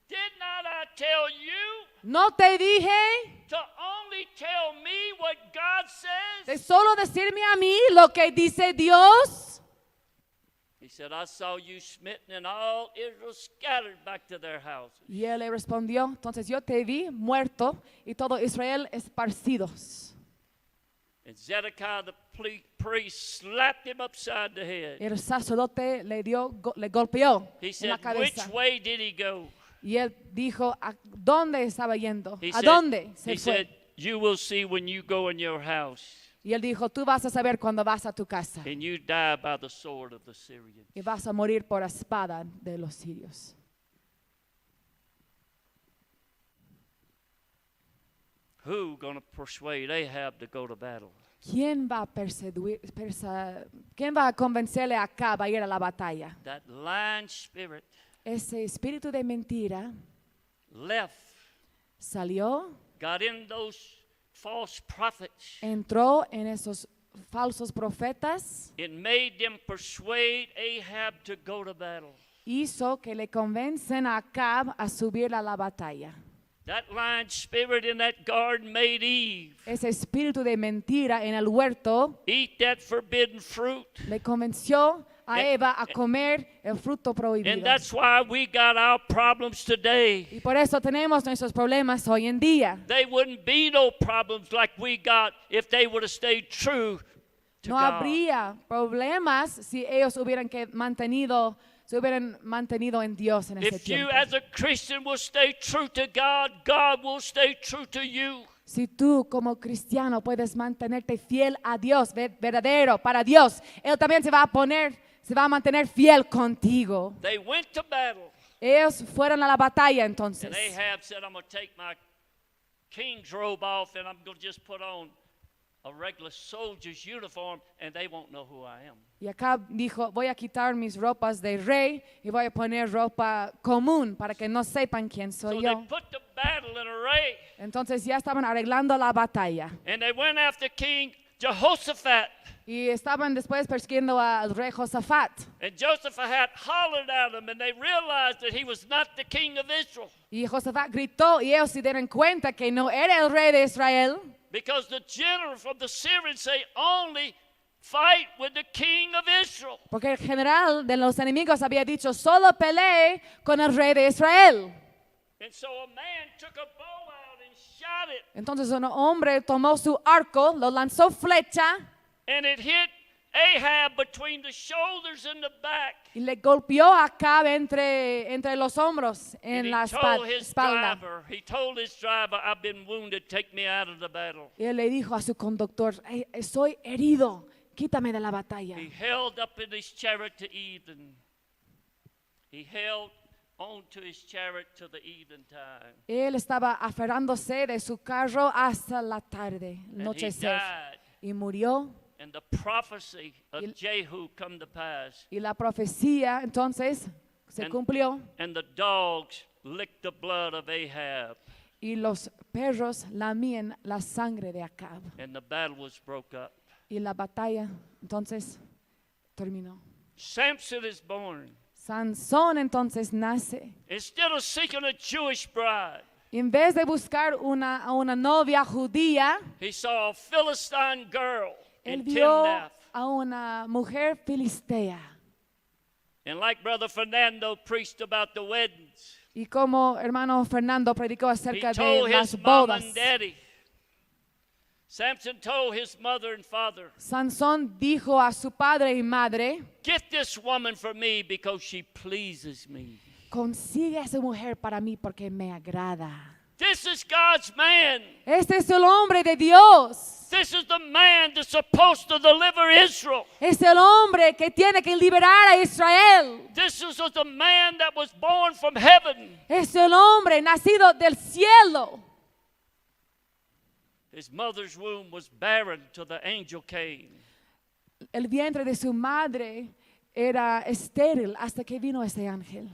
Did not I tell you ¿No te dije to only tell me what God de says? solo decirme a mí lo que dice Dios? He He said, I saw you smitten and all Israel scattered back to their houses. Y él le respondió, entonces yo te vi muerto y todo Israel esparcidos. And Zedekiah the priest slapped him upside the head. Y el sacerdote le golpeó He en la said, which cabeza. way did he go? Y él dijo, ¿a dónde estaba yendo? He ¿A dónde se he fue? said, you will see when you go in your house, Y él dijo, tú vas a saber cuando vas a tu casa and you die by the sword of the Syrians. y vas a morir por la espada de los sirios. Who gonna persuade Ahab to go to battle? ¿Quién va a convencerle a Acab a ir a la batalla? That lying spirit Ese espíritu de mentira left, salió, got in those false prophets. entró en esos falsos profetas, It made them persuade Ahab to go to battle. hizo que le convencen a Acab a subir a la batalla. That lying spirit in that garden made Eve Ese espíritu de mentira en el huerto eat that forbidden fruit. le convenció a And- Eva a comer el fruto prohibido. And that's why we got our problems today. Y por eso tenemos nuestros problemas hoy en día. They wouldn't be no problems like we got if they would have stayed true to No God. habría problemas si ellos se hubieran mantenido en Dios en ese If you tiempo. as a Christian will stay true to God, God will stay true to you. Si tú como cristiano puedes mantenerte fiel a Dios, verdadero para Dios, Él también se va a mantener fiel contigo. They went to battle. Ellos fueron a la batalla And entonces. Ahab said, I'm going to take my king's robe off and I'm going to just put on a regular soldier's uniform and they won't know who I am. Y acá dijo, voy a quitar mis ropas de rey y voy a poner ropa común para que no sepan quién So soy they yo. put the battle in array Entonces ya estaban arreglando la batalla. and they went after King Jehoshaphat. Y estaban después persiguiendo al rey Josafat. And Jehoshaphat hollered at him and they realized that he was not the king of Israel. Y Josafat gritó y ellos se dieron cuenta que no era el rey de Israel. Because the general from the Syrians say only fight with the king of Israel. Porque el general de los enemigos había dicho, solo pelee con el rey de Israel. And so a man took a bow out and shot it. Entonces un hombre tomó su arco, lo lanzó flecha And it hit Ahab between the shoulders and the back. y le golpeó a Acab entre los hombros And en la espalda. he told his driver, I've been wounded, take me out of the battle. Y él le dijo a su conductor, soy herido, quítame de la batalla. He held up in his chariot to Eden. He held on to his chariot to the evening time. Él estaba aferrándose de su carro hasta la tarde, And he anochecer, died. y murió. And the prophecy of Jehu come to pass. Y la profecía entonces se And- cumplió And the dogs licked the blood of Ahab. y los perros lamían la sangre de Acab. And the battle was broke up. Y la batalla entonces terminó. Samson is born. Sansón entonces nace. Instead of seeking a Jewish bride, Y en vez de buscar a una novia judía, he saw a Philistine girl él in vio Timnath. a una mujer filistea. And like Brother Fernando preached about the weddings, Y como hermano Fernando predicó he acerca de told las his mom bodas, and daddy. Samson told his mother and father, Sansón dijo a su padre y madre, get this woman for me because she pleases me. consigue a esa mujer para mí porque me agrada. This is God's man. Este es el hombre de Dios. This is the man that's supposed to deliver Israel. Es el hombre que tiene que liberar a Israel. This is the man that was born from heaven. Es el hombre nacido del cielo. His mother's womb was barren till the angel came. El vientre de su madre era estéril hasta que vino ese ángel.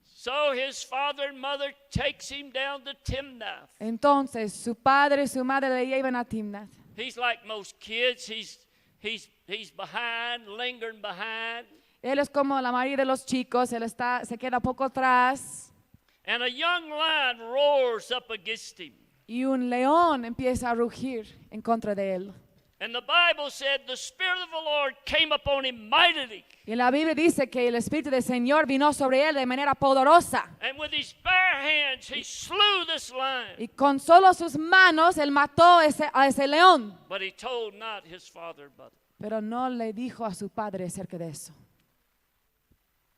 So his father and mother takes him down to Timnath. Entonces su padre y su madre le llevan a Timnath. He's like most kids. He's behind, lingering behind. Él es como la mayoría de los chicos, se queda poco atrás. And a young lion roars up against him. Y un león empieza a rugir en contra de él. And the Bible said the Spirit of the Lord came upon him mightily. Y la Biblia dice que el Espíritu del Señor vino sobre él de manera poderosa. And with his bare hands he slew this lion. Y con solo sus manos él mató a ese león. But he told not his father or mother. Pero no le dijo a su padre acerca de eso.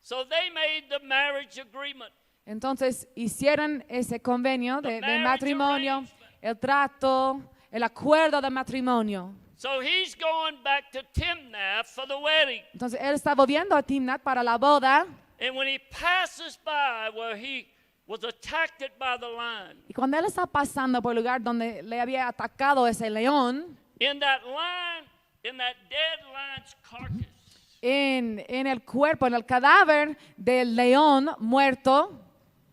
So they made the marriage agreement. Entonces hicieron ese convenio de matrimonio, el trato, el acuerdo de matrimonio. So he's going back to Timnath for the wedding. Entonces él está volviendo a Timnath para la boda. And when he passes by where he was attacked by the lion, Y cuando él está pasando por el lugar donde le había atacado ese león, in that dead lion's carcass, en el cuerpo, en el cadáver del león muerto,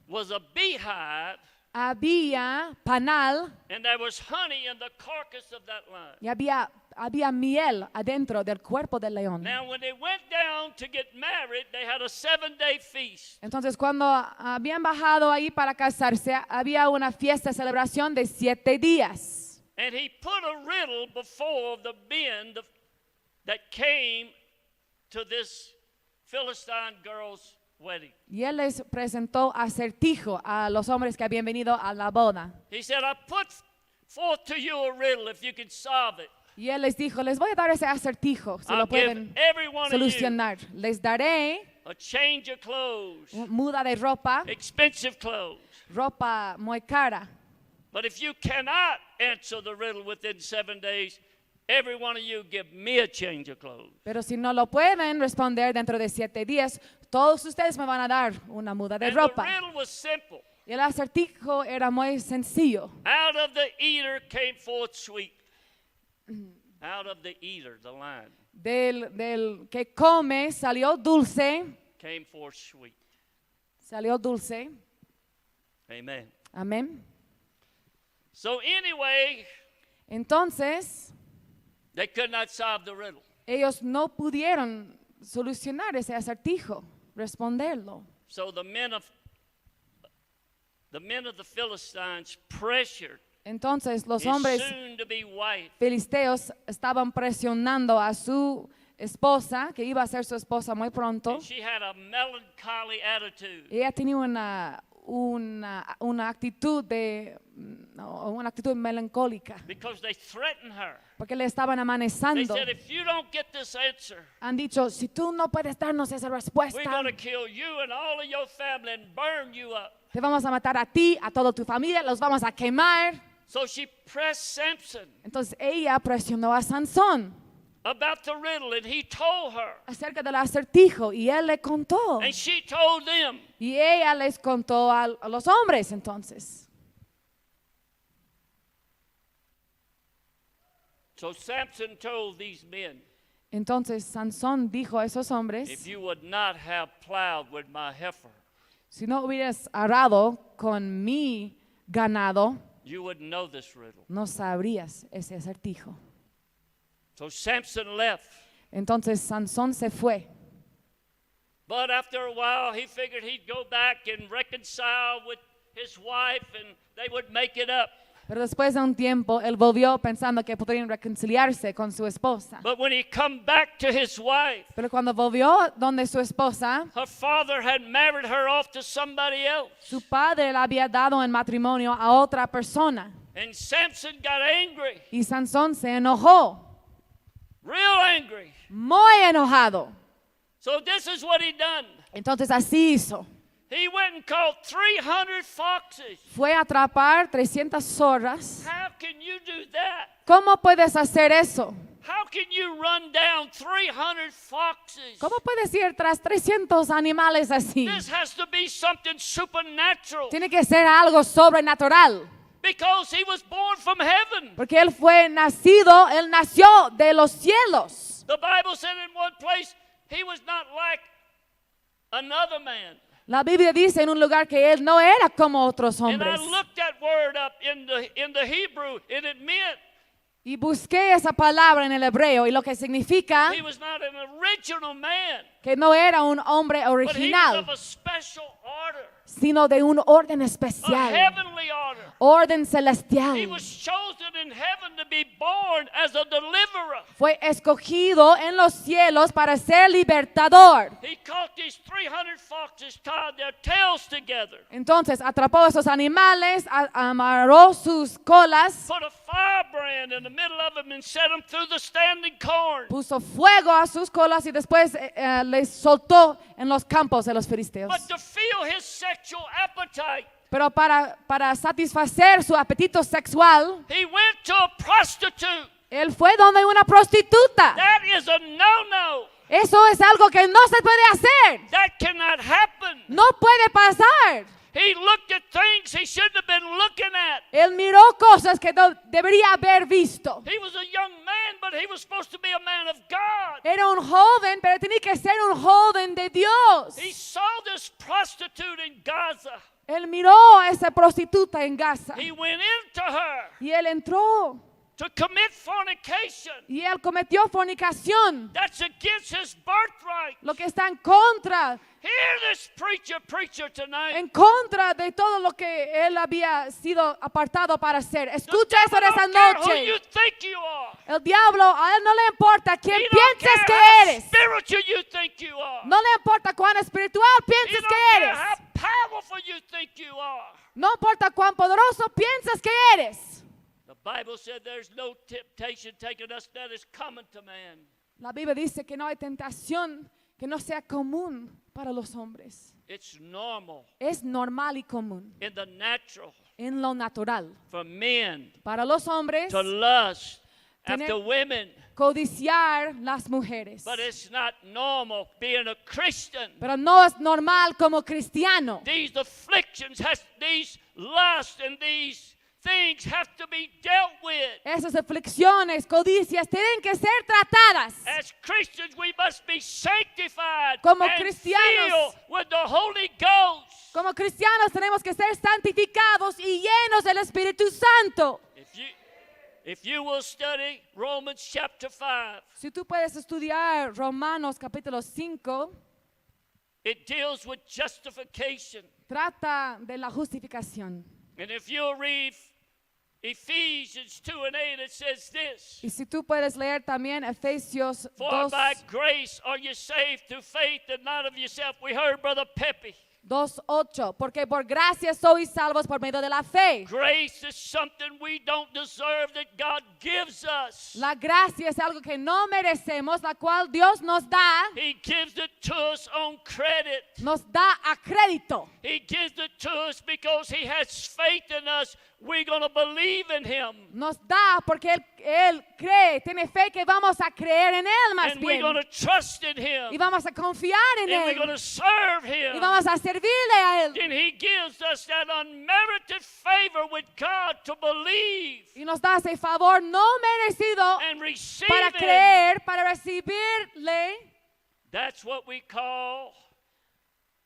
was a beehive, había panal and there was honey in the carcass of that lion. y había miel adentro del cuerpo del león. Now, when they went down to get married, they had a 7-day feast. Entonces, cuando habían bajado ahí para casarse, había una fiesta, celebración de 7 días. And he put a riddle before the men that came to this Philistine girl's wedding. Y él les presentó acertijo a los hombres que habían venido a la boda. He said, I put forth to you a riddle if you can solve it. Y él les dijo, les voy a dar ese acertijo, si I'll lo give pueden every one of you solucionar. Les daré a change of clothes, muda de ropa, expensive clothes. ropa muy cara. But if you cannot answer the riddle within 7 days, every one of you give me a change of clothes. Pero si no lo pueden responder dentro de 7 días, todos ustedes me van a dar una muda de And the ropa. riddle was simple. Y el acertijo era muy sencillo. Out of the eater came forth sweet. Out of the eater, the lion, Del que come salió dulce, came forth sweet. salió dulce. Amen. Amén. So anyway, Entonces, they could not solve the riddle. ellos no pudieron solucionar ese acertijo, responderlo. So the men of the Philistines pressured Entonces los his hombres soon-to-be wife. filisteos estaban presionando a su esposa, que iba a ser su esposa muy pronto. And she had a melancholy attitude. Ella tenía una actitud una actitud melancólica, Because they threatened her. porque le estaban They amenazando. said, if you don't get this answer, Han dicho, si tú no puedes darnos esa we're respuesta, going to kill you and all of your family and burn you up. te vamos a matar a ti, a toda tu familia, los vamos a quemar. So she pressed Samson Entonces ella presionó a Sansón about the riddle, and he told her. acerca del acertijo y él le contó. And she told them. Y ella les contó a los hombres entonces. So Samson told these men, Entonces Sansón dijo a esos if hombres, you would not have plowed with my heifer, si no hubieras arado con mi ganado, you wouldn't know this riddle. no sabrías ese acertijo. So Samson left. Entonces Sansón se fue. But after a while, he figured he'd go back and reconcile with his wife and they would make it up. Pero después de un tiempo, él volvió pensando que podrían reconciliarse con su esposa. But when he come back to his wife, Pero cuando volvió donde su esposa, her father had married her off to somebody else. su padre la había dado en matrimonio a otra persona. And Samson got angry, Y Sansón se enojó, real angry. muy enojado. So this is what he done. Entonces así hizo. He went and caught 300 foxes. Fue a atrapar 300 zorras. How can you do that? ¿Cómo puedes hacer eso? How can you run down 300 foxes? ¿Cómo puedes ir tras 300 animales así? This has to be something supernatural Tiene que ser algo sobrenatural. because he was born from heaven. Porque él nació de los cielos. The Bible said in one place he was not like another man. La Biblia dice en un lugar que él no era como otros And I hombres. looked that word up in the Hebrew, and it meant Y busqué esa palabra en el hebreo y lo que significa he was not an original man, que no era un hombre but he was original, of a special order. sino de un orden a especial, heavenly order. orden He celestial. was chosen in heaven to be born as a deliverer. Fue escogido en los cielos para ser libertador. He caught these 300 foxes, tied their tails together, Entonces atrapó a esos animales, amarró sus colas, put a firebrand in the middle of them, and set them through the standing corn. puso fuego a sus colas y después les soltó en los campos de los filisteos. But to feel his sexual appetite, Pero para satisfacer su apetito sexual, he went to a prostitute. él fue donde una prostituta. That is a no-no. Eso es algo que no se puede hacer. That cannot happen. No puede pasar. He looked at things he shouldn't have been looking at. Él miró cosas que no debería haber visto. He was a young man, but he was supposed to be a man of God. Era un joven, pero tenía que ser un joven de Dios. He saw this prostitute in Gaza. Él miró a esa prostituta en Gaza He went into her y él entró to commit fornication. y él cometió fornicación, That's against his birthright. lo que está en contra Hear this preacher tonight. de todo lo que él había sido apartado para hacer. The Escucha eso devil en esa don't care who noche. you think you are. El diablo, a él no le importa quién He don't piensas care que how eres. spiritual you think you are. No le importa cuán espiritual He piensas don't que care eres. how powerful you think you are. No importa cuán poderoso piensas que eres. The Bible said there's no temptation taken us that is common to man. La Biblia dice que no hay tentación que no sea común para los hombres. It's normal Es normal y común in the natural en lo natural. for men Para los hombres, to lust Tener- after women, codiciar las mujeres. but it's not normal being a Christian. Pero no es normal como cristiano. These afflictions, these lusts, and these things have to be dealt with. Esas aflicciones, codicias, tienen que ser tratadas. As Christians, we must be sanctified Como and cristianos. filled with the Holy Ghost. Como cristianos tenemos que ser santificados y llenos del Espíritu Santo. If you will study Romans chapter 5, Si tú puedes estudiar Romanos capítulo 5, it deals with justification. trata de la justificación. And if you'll read Ephesians 2 and 8, it says this: Y si tú puedes leer también Efesios For 2, by grace are you saved through faith and not of yourself. We heard Brother Pepe. 2:8, porque por gracia sois salvos por medio de la fe. Grace is something we don't deserve that God gives us. La gracia es algo que no merecemos, la cual Dios nos da, He gives it to us on credit. nos da a crédito. He gives it to us because He has faith in us. We're going to believe in Him. Nos da porque él cree, tiene fe que vamos a creer en Él más And we're bien. going to trust in Y Him. vamos a confiar en And we're going Él. to serve Y Him. vamos a servirle a Él. And He gives us that unmerited favor with God to believe Y nos da ese favor no merecido and receive para Him. creer, para recibirle. That's what we call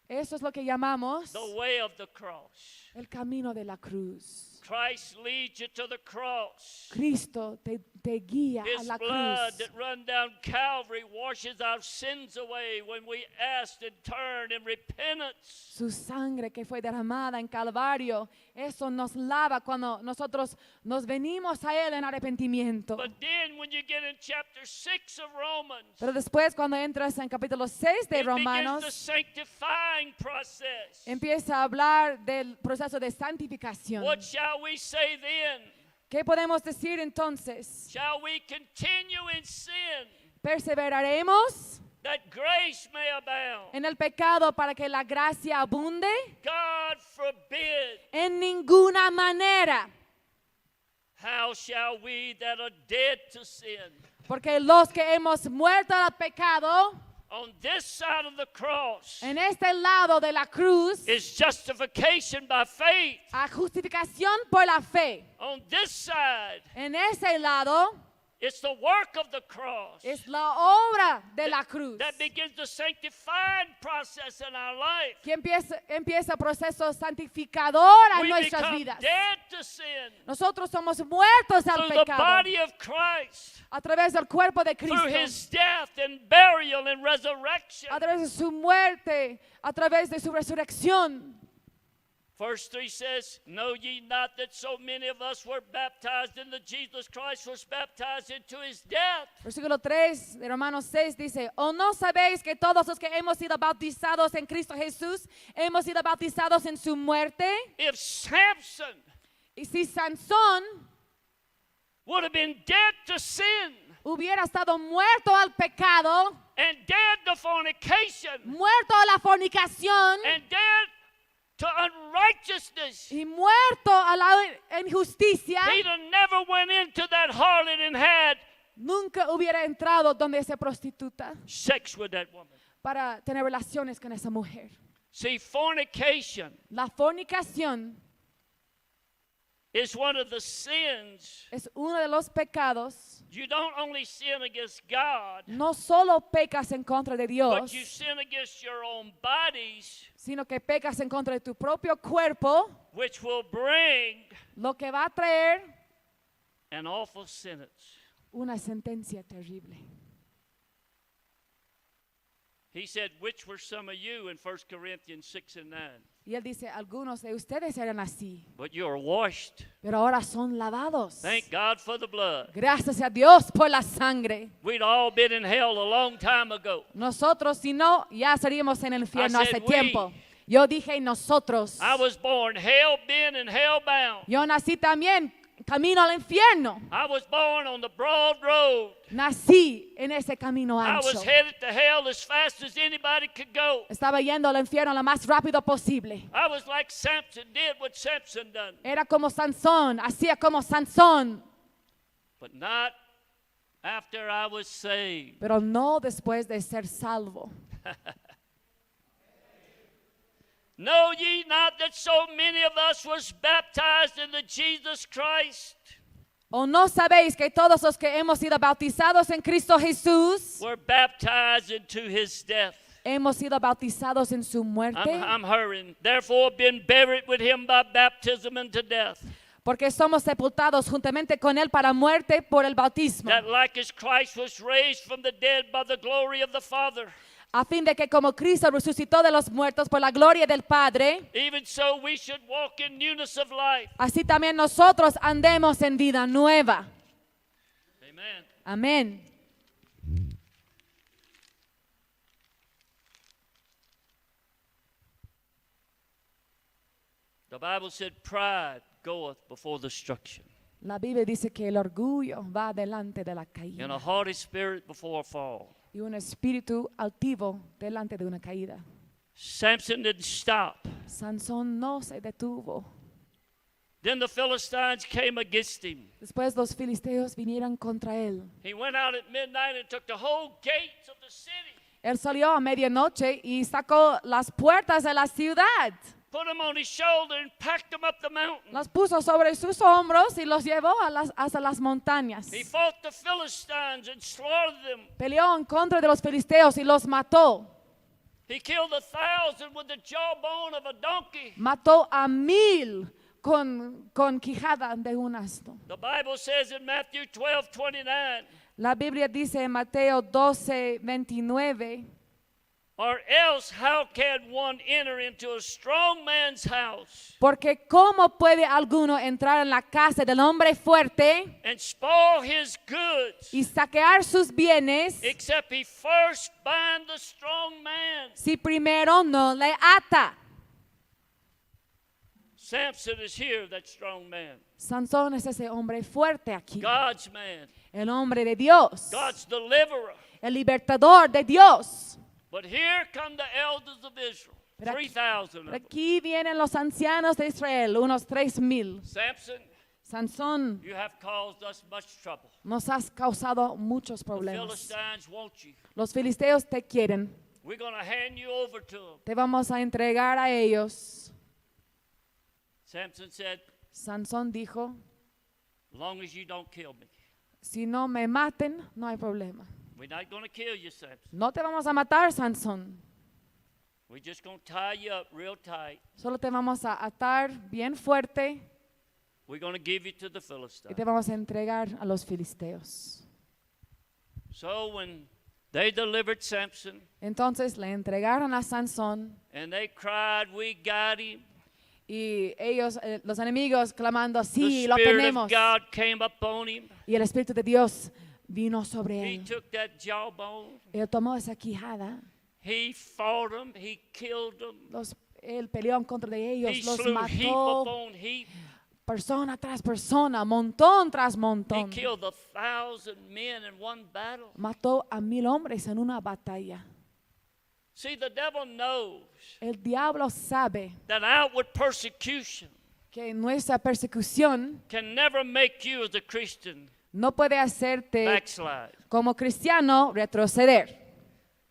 Eso es lo que llamamos the way of the cross. el camino de la cruz. Christ leads you to the cross. Cristo te guía a His la blood cruz. that run down Calvary washes our sins away when we ask and turn in repentance. Su sangre que fue derramada en Calvario, eso nos lava cuando nosotros nos venimos a Él en arrepentimiento. But then when you get in chapter 6 of Romans, Pero después cuando entras en capítulo 6 de it begins the Romanos, sanctifying process. empieza a hablar del proceso de santificación. What shall we say then? ¿Qué podemos decir entonces? Shall we continue in sin ¿Perseveraremos that grace may abound? en el pecado para que la gracia abunde? God forbid. En ninguna manera. How shall we that are dead to sin Porque los que hemos muerto al pecado, on this side of the cross en este lado de la cruz, is justification by faith? a justificación por la fe. On this side, En ese lado it's the work of the cross es la obra de la cruz. that begins the sanctifying process in our life. Que empieza el proceso santificador en We nuestras become vidas. dead to sin Nosotros somos muertos al through the pecado body of Christ, a través del cuerpo de through Cristo, His death and burial and resurrection. a través de su muerte, a través de su resurrección. Verse 3 says, Know ye not that so many of us were baptized into Jesus Christ was baptized into his death? Versículo 3 de Romanos 6 dice, ¿o no sabéis que todos los que hemos sido bautizados en Cristo Jesús, hemos sido bautizados en su muerte? If Samson Y si Sansón would have been dead to sin hubiera estado muerto al pecado, and dead to fornication muerto a la fornicación and dead to unrighteousness, y muerto a la injusticia, he'd have never went into that harlot and had nunca hubiera entrado donde esa prostituta sex with that woman. para tener relaciones con esa mujer. See, fornication La fornicación is one of the sins. es uno de los pecados. You don't only sin against God, No solo pecas en contra de but Dios, you sin against your own bodies, sino que pecas en contra de tu propio cuerpo, which will bring lo que va a traer an awful sentence. una sentencia terrible. He said, which were some of you in 1 Corinthians 6 and 9. Y él dice, algunos de ustedes eran así, But you are washed. pero ahora son lavados. Thank God for the blood. Gracias a Dios por la sangre. We'd all been in hell a long time ago. Nosotros, si no, ya seríamos en el infierno I said hace tiempo. Yo dije nosotros. I was born hell-bent and hell-bound. Yo nací también camino al infierno. I was born on the broad road. Nací en ese camino I ancho. was headed to hell as fast as anybody could go. Estaba yendo al infierno lo más rápido posible. I was like Samson did what Samson done. Era como Sansón, hacía como Sansón, But not after I was saved. pero no después de ser salvo. Know ye not that so many of us was baptized into Jesus Christ? ¿O no sabéis que todos los que hemos sido bautizados en Cristo Jesús, Were baptized into his death. hemos sido bautizados en su muerte? I'm hurrying. Therefore, been buried with him by baptism into death. Porque somos sepultados juntamente con Él para muerte por el bautismo, That like as Christ was raised from the dead by the glory of the Father, a fin de que como Cristo resucitó de los muertos por la gloria del Padre, even so we should walk in newness of life. así también nosotros andemos en vida nueva. Amen. Amén. The Bible said pride goeth before destruction, La Biblia dice que el orgullo va delante de la and caída a haughty spirit before a fall. y un espíritu altivo delante de una caída. Samson didn't stop. Sansón no se detuvo. Then the Philistines came against him. Después los filisteos vinieron contra él. He went out at midnight and took the whole gates of the city, Él salió a medianoche y sacó las puertas de la ciudad. put them on his shoulder, and packed them up the mountain. Las puso sobre sus hombros y los llevó hasta las montañas. He fought the Philistines and slaughtered them. Peleó en contra de los filisteos y los mató. He killed 1,000 with the jawbone of a donkey. Mató a 1000 con quijada de un asno. The Bible says in Matthew 12:29, La Biblia dice en Mateo 12:29, or else how can one enter into a strong man's house porque ¿cómo puede alguno entrar en la casa del hombre fuerte and spoil his goods, y saquear sus bienes except he first bind the strong man? si primero no le ata? Samson is here, that strong man. Sansón es ese hombre fuerte aquí, God's man, el hombre de Dios, God's deliverer. el libertador de Dios. But here come the elders of Israel, Pero aquí- 3,000 of them. Aquí vienen los ancianos de Israel, unos 3000. Samson, Sansón, you have caused us much trouble. nos has causado muchos The problemas. Philistines want you. Los filisteos te quieren. We're going to hand you over to them. Te vamos a entregar a ellos. Samson said, Sansón dijo, as long as you don't kill me. si no me maten, no hay problema. We're not going to kill you, Samson. No te vamos a matar, Sansón. We're just going to tie you up real tight. Solo te vamos a atar bien fuerte We're going to give you to the y Philistines. te vamos a entregar a los filisteos. So when they delivered Samson Entonces le entregaron a Sansón and they cried, we got him, Y ellos, los enemigos, clamando, sí, The lo Spirit of tenemos. God came upon him. Y el Espíritu de Dios vino sobre He él. took that jawbone. Él tomó esa quijada. He fought them. He killed them. Él peleó en contra de He ellos, los slew heap mató, upon heap. persona tras persona, montón tras He montón. killed 1,000 men in one battle. Mató a 1000 hombres en una batalla. See, the devil knows El diablo sabe that outward persecution que nuestra persecución can never make you as a Christian no puede hacerte backslide. como cristiano retroceder.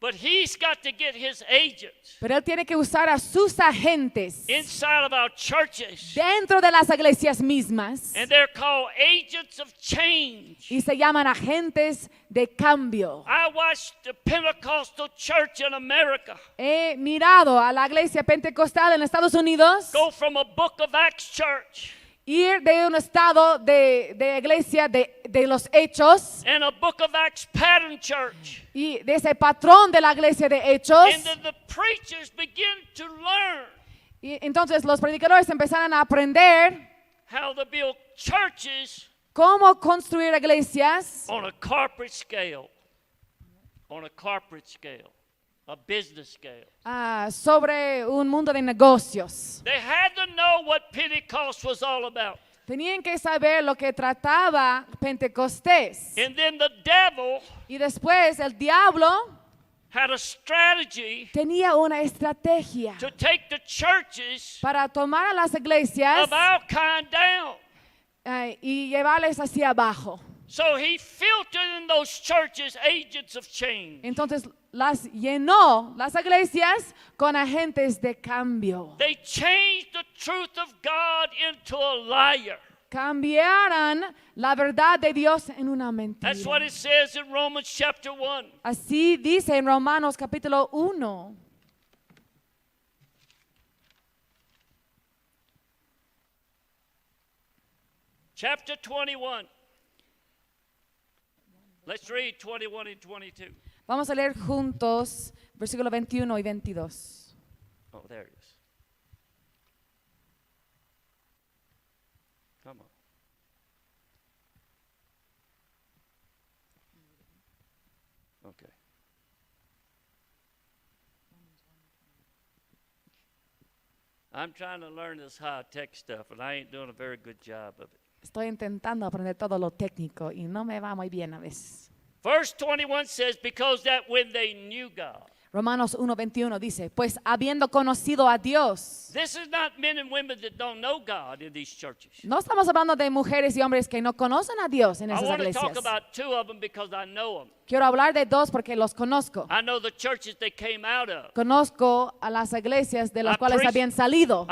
But he's got to get his agents Pero él tiene que usar a sus agentes inside of our churches. dentro de las iglesias mismas And they're called agents of change. y se llaman agentes de cambio. I watched the Pentecostal church in America He mirado a la iglesia pentecostal en Estados Unidos go from a Book of Acts church ir de un estado de iglesia de los hechos and a Book of Acts pattern church. y de ese patrón de la iglesia de hechos. And then the preachers begin to learn Y entonces los predicadores empezaron a aprender how to build churches cómo construir iglesias on a corporate scale. On a corporate scale. A business scale. sobre un mundo de negocios. They had to know what Pentecost was all about. Tenían que saber lo que trataba Pentecostés. And then the devil Y después el diablo had a strategy tenía una estrategia to take the churches para tomar a las iglesias of our kind down. Y llevarles hacia abajo. So he filtered in those churches agents of change. Entonces las llenó las iglesias con agentes de cambio. They changed the truth of God into a liar. Cambiaran la verdad de Dios en una mentira. That's what it says in Romans chapter 1. Así dice en Romanos capítulo 1. Chapter 21. Let's read 21 and 22. Vamos a leer juntos versículo 21 y 22. Oh, there it is. Come on. Okay. I'm trying to learn this high-tech stuff, and I ain't doing a very good job of it. Estoy intentando aprender todo lo técnico y no me va muy bien a veces. Verse 21 says, because that when they knew God. Romanos 1:21 dice, pues habiendo conocido a Dios. This is not men and women that don't know God in these churches. No estamos hablando de mujeres y hombres que no conocen a Dios en I esas want to iglesias. talk about two of them because I know them. Quiero hablar de dos porque los conozco. I know the churches they came out of. Conozco a las iglesias de las cuales habían salido.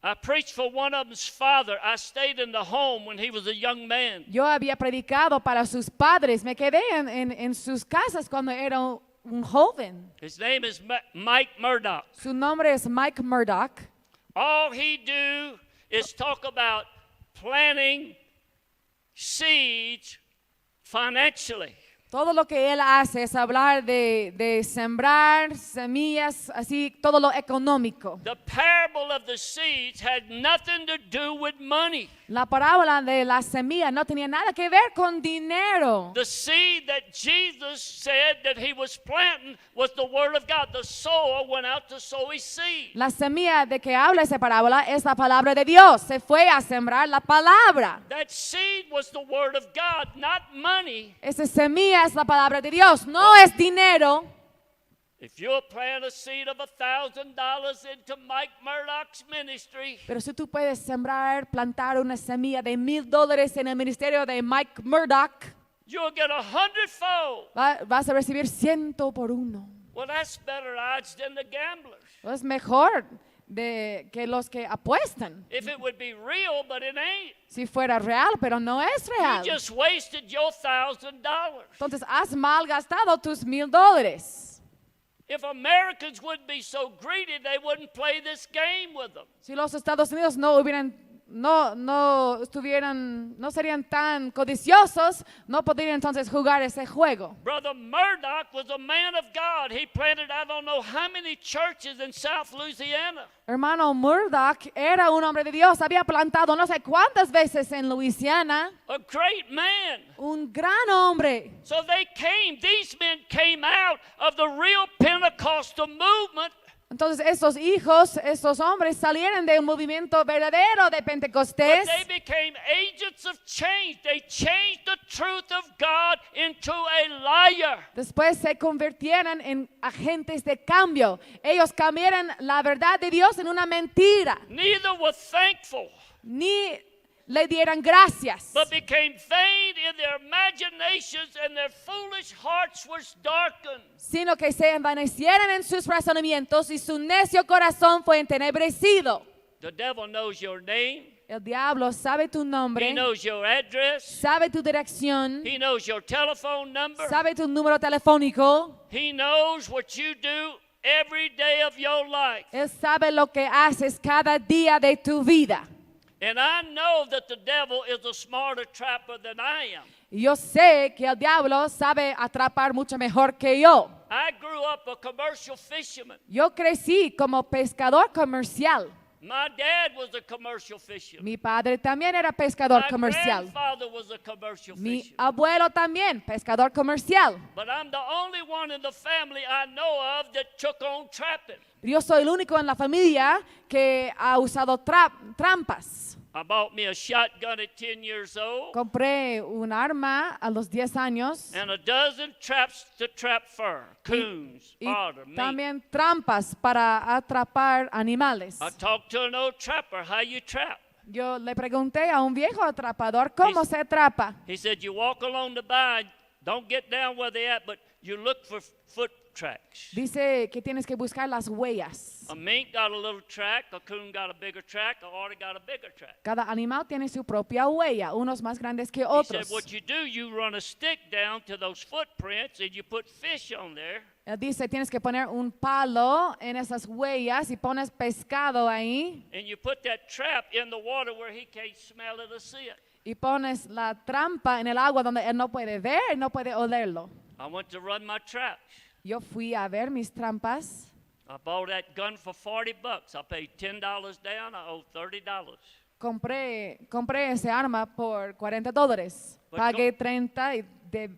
I preached for one of them's father. I stayed in the home when he was a young man. Yo había predicado para sus padres. Me quedé en sus casas cuando era un joven. His name is Mike Murdoch. Su nombre es Mike Murdoch. All he do is talk about planting seeds financially. Todo lo que él hace es hablar de sembrar semillas, así, todo lo económico. The parable of the seeds had nothing to do with money. La parábola de la semilla no tenía nada que ver con dinero. The seed that Jesus said that he was planting was the word of God. The sower went out to sow his seed. La semilla de que habla esa parábola es la palabra de Dios. Se fue a sembrar la palabra. That seed was the word of God, not money. Esa semilla es la palabra de Dios, no es dinero. If you'll plant a seed of $1,000 into Mike Murdoch's ministry, Pero si tú puedes sembrar, plantar una semilla de $1,000 en el ministerio de Mike Murdoch, you'll get 100-fold. vas a recibir 100 por 1. Well, that's better odds than the gamblers. Es mejor que los que apuestan. If it would be real, but it ain't. Si fuera real, pero no es You real. just wasted your $1,000. Entonces has malgastado tus $1,000. If Americans wouldn't be so greedy, they wouldn't play this game with them. Si los Estados Unidos no hubieran no serían tan codiciosos, no podrían entonces jugar ese juego. Brother Murdoch was a man of God. He planted I don't know how many churches in South Louisiana. Hermano Murdoch era un hombre de Dios, había plantado no sé cuántas veces en Luisiana, A great man. un gran hombre. So these men came out of the real Pentecostal movement. Entonces estos hombres salieron de un movimiento verdadero de But Pentecostés, they became agents of change. They changed the truth of God into a liar. después se convirtieron en agentes de cambio. Ellos cambiaron la verdad de Dios en una mentira, Neither were thankful, ni le dieran gracias, but became vain in their imaginations, and their foolish hearts were darkened. sino que se envanecieron en sus razonamientos y su necio corazón fue entenebrecido. The devil knows your name. El diablo sabe tu He nombre, knows your address. sabe tu dirección, He knows your telephone number. sabe tu número telefónico. He knows what you do every day of your life. Él sabe lo que haces cada día de tu vida. And I know that the devil is a smarter trapper than I am. Y yo sé que el diablo sabe atrapar mucho mejor que yo. I grew up a commercial fisherman. Yo crecí como pescador comercial. My dad was a commercial fisherman. Mi padre también era pescador My comercial. grandfather was a commercial Mi fisherman. abuelo también, pescador comercial. But I'm the only one in the family I know of that took on trapping. Yo soy el único en la familia que ha usado trampas. I bought me a shotgun at 10 years old Compré un arma a los 10 años and a dozen traps to trap fur, coons, y otter, mink. también trampas para atrapar animales. I talked to an old trapper, how you trap? Yo le pregunté a un viejo atrapador cómo se atrapa. He said, you walk along the vine, don't get down where they at, but you look for foot tracks. Dice que tienes que buscar las huellas. A mink got a little track, a coon got a bigger track, a otter got a bigger track. Cada animal tiene su propia huella, unos más grandes que He said, otros. what you do, you run a stick down to those footprints and you put fish on there. Él dice, tienes que poner un palo en esas huellas y pones pescado ahí And you put that trap in the water where he can't smell it or see it. y pones la trampa en el agua donde él no puede ver y no puede olerlo. I went to run my traps. Yo fui a ver mis trampas. I bought that gun for $40. I paid $10 down. I owe $30. Compré ese arma por $40. But Pagué 30 y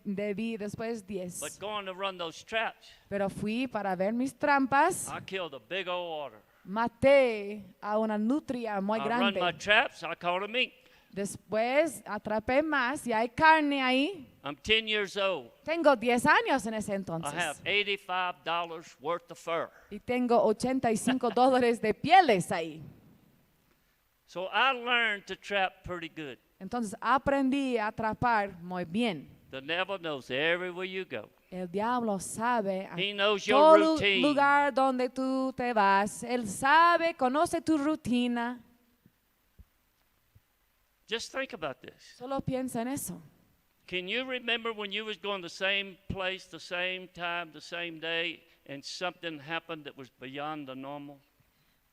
debí después 10. But going to run those traps, Pero fui para ver mis trampas. I killed a big old otter. Maté a una nutria muy I run my grande. traps. I caught a mink. Después atrapé más y hay carne ahí. I'm 10 years old. Tengo 10 años en ese I entonces. have $85 worth of fur. Y tengo $85 de pieles ahí. So I learned to trap pretty good. Entonces aprendí a atrapar muy bien. The devil knows everywhere you go. El diablo sabe a He knows your todo routine. lugar donde tú te vas. Él sabe, conoce tu rutina. Just think about this. Solo piensa en eso. Can you remember when you was going the same place, the same time, the same day, and something happened that was beyond the normal?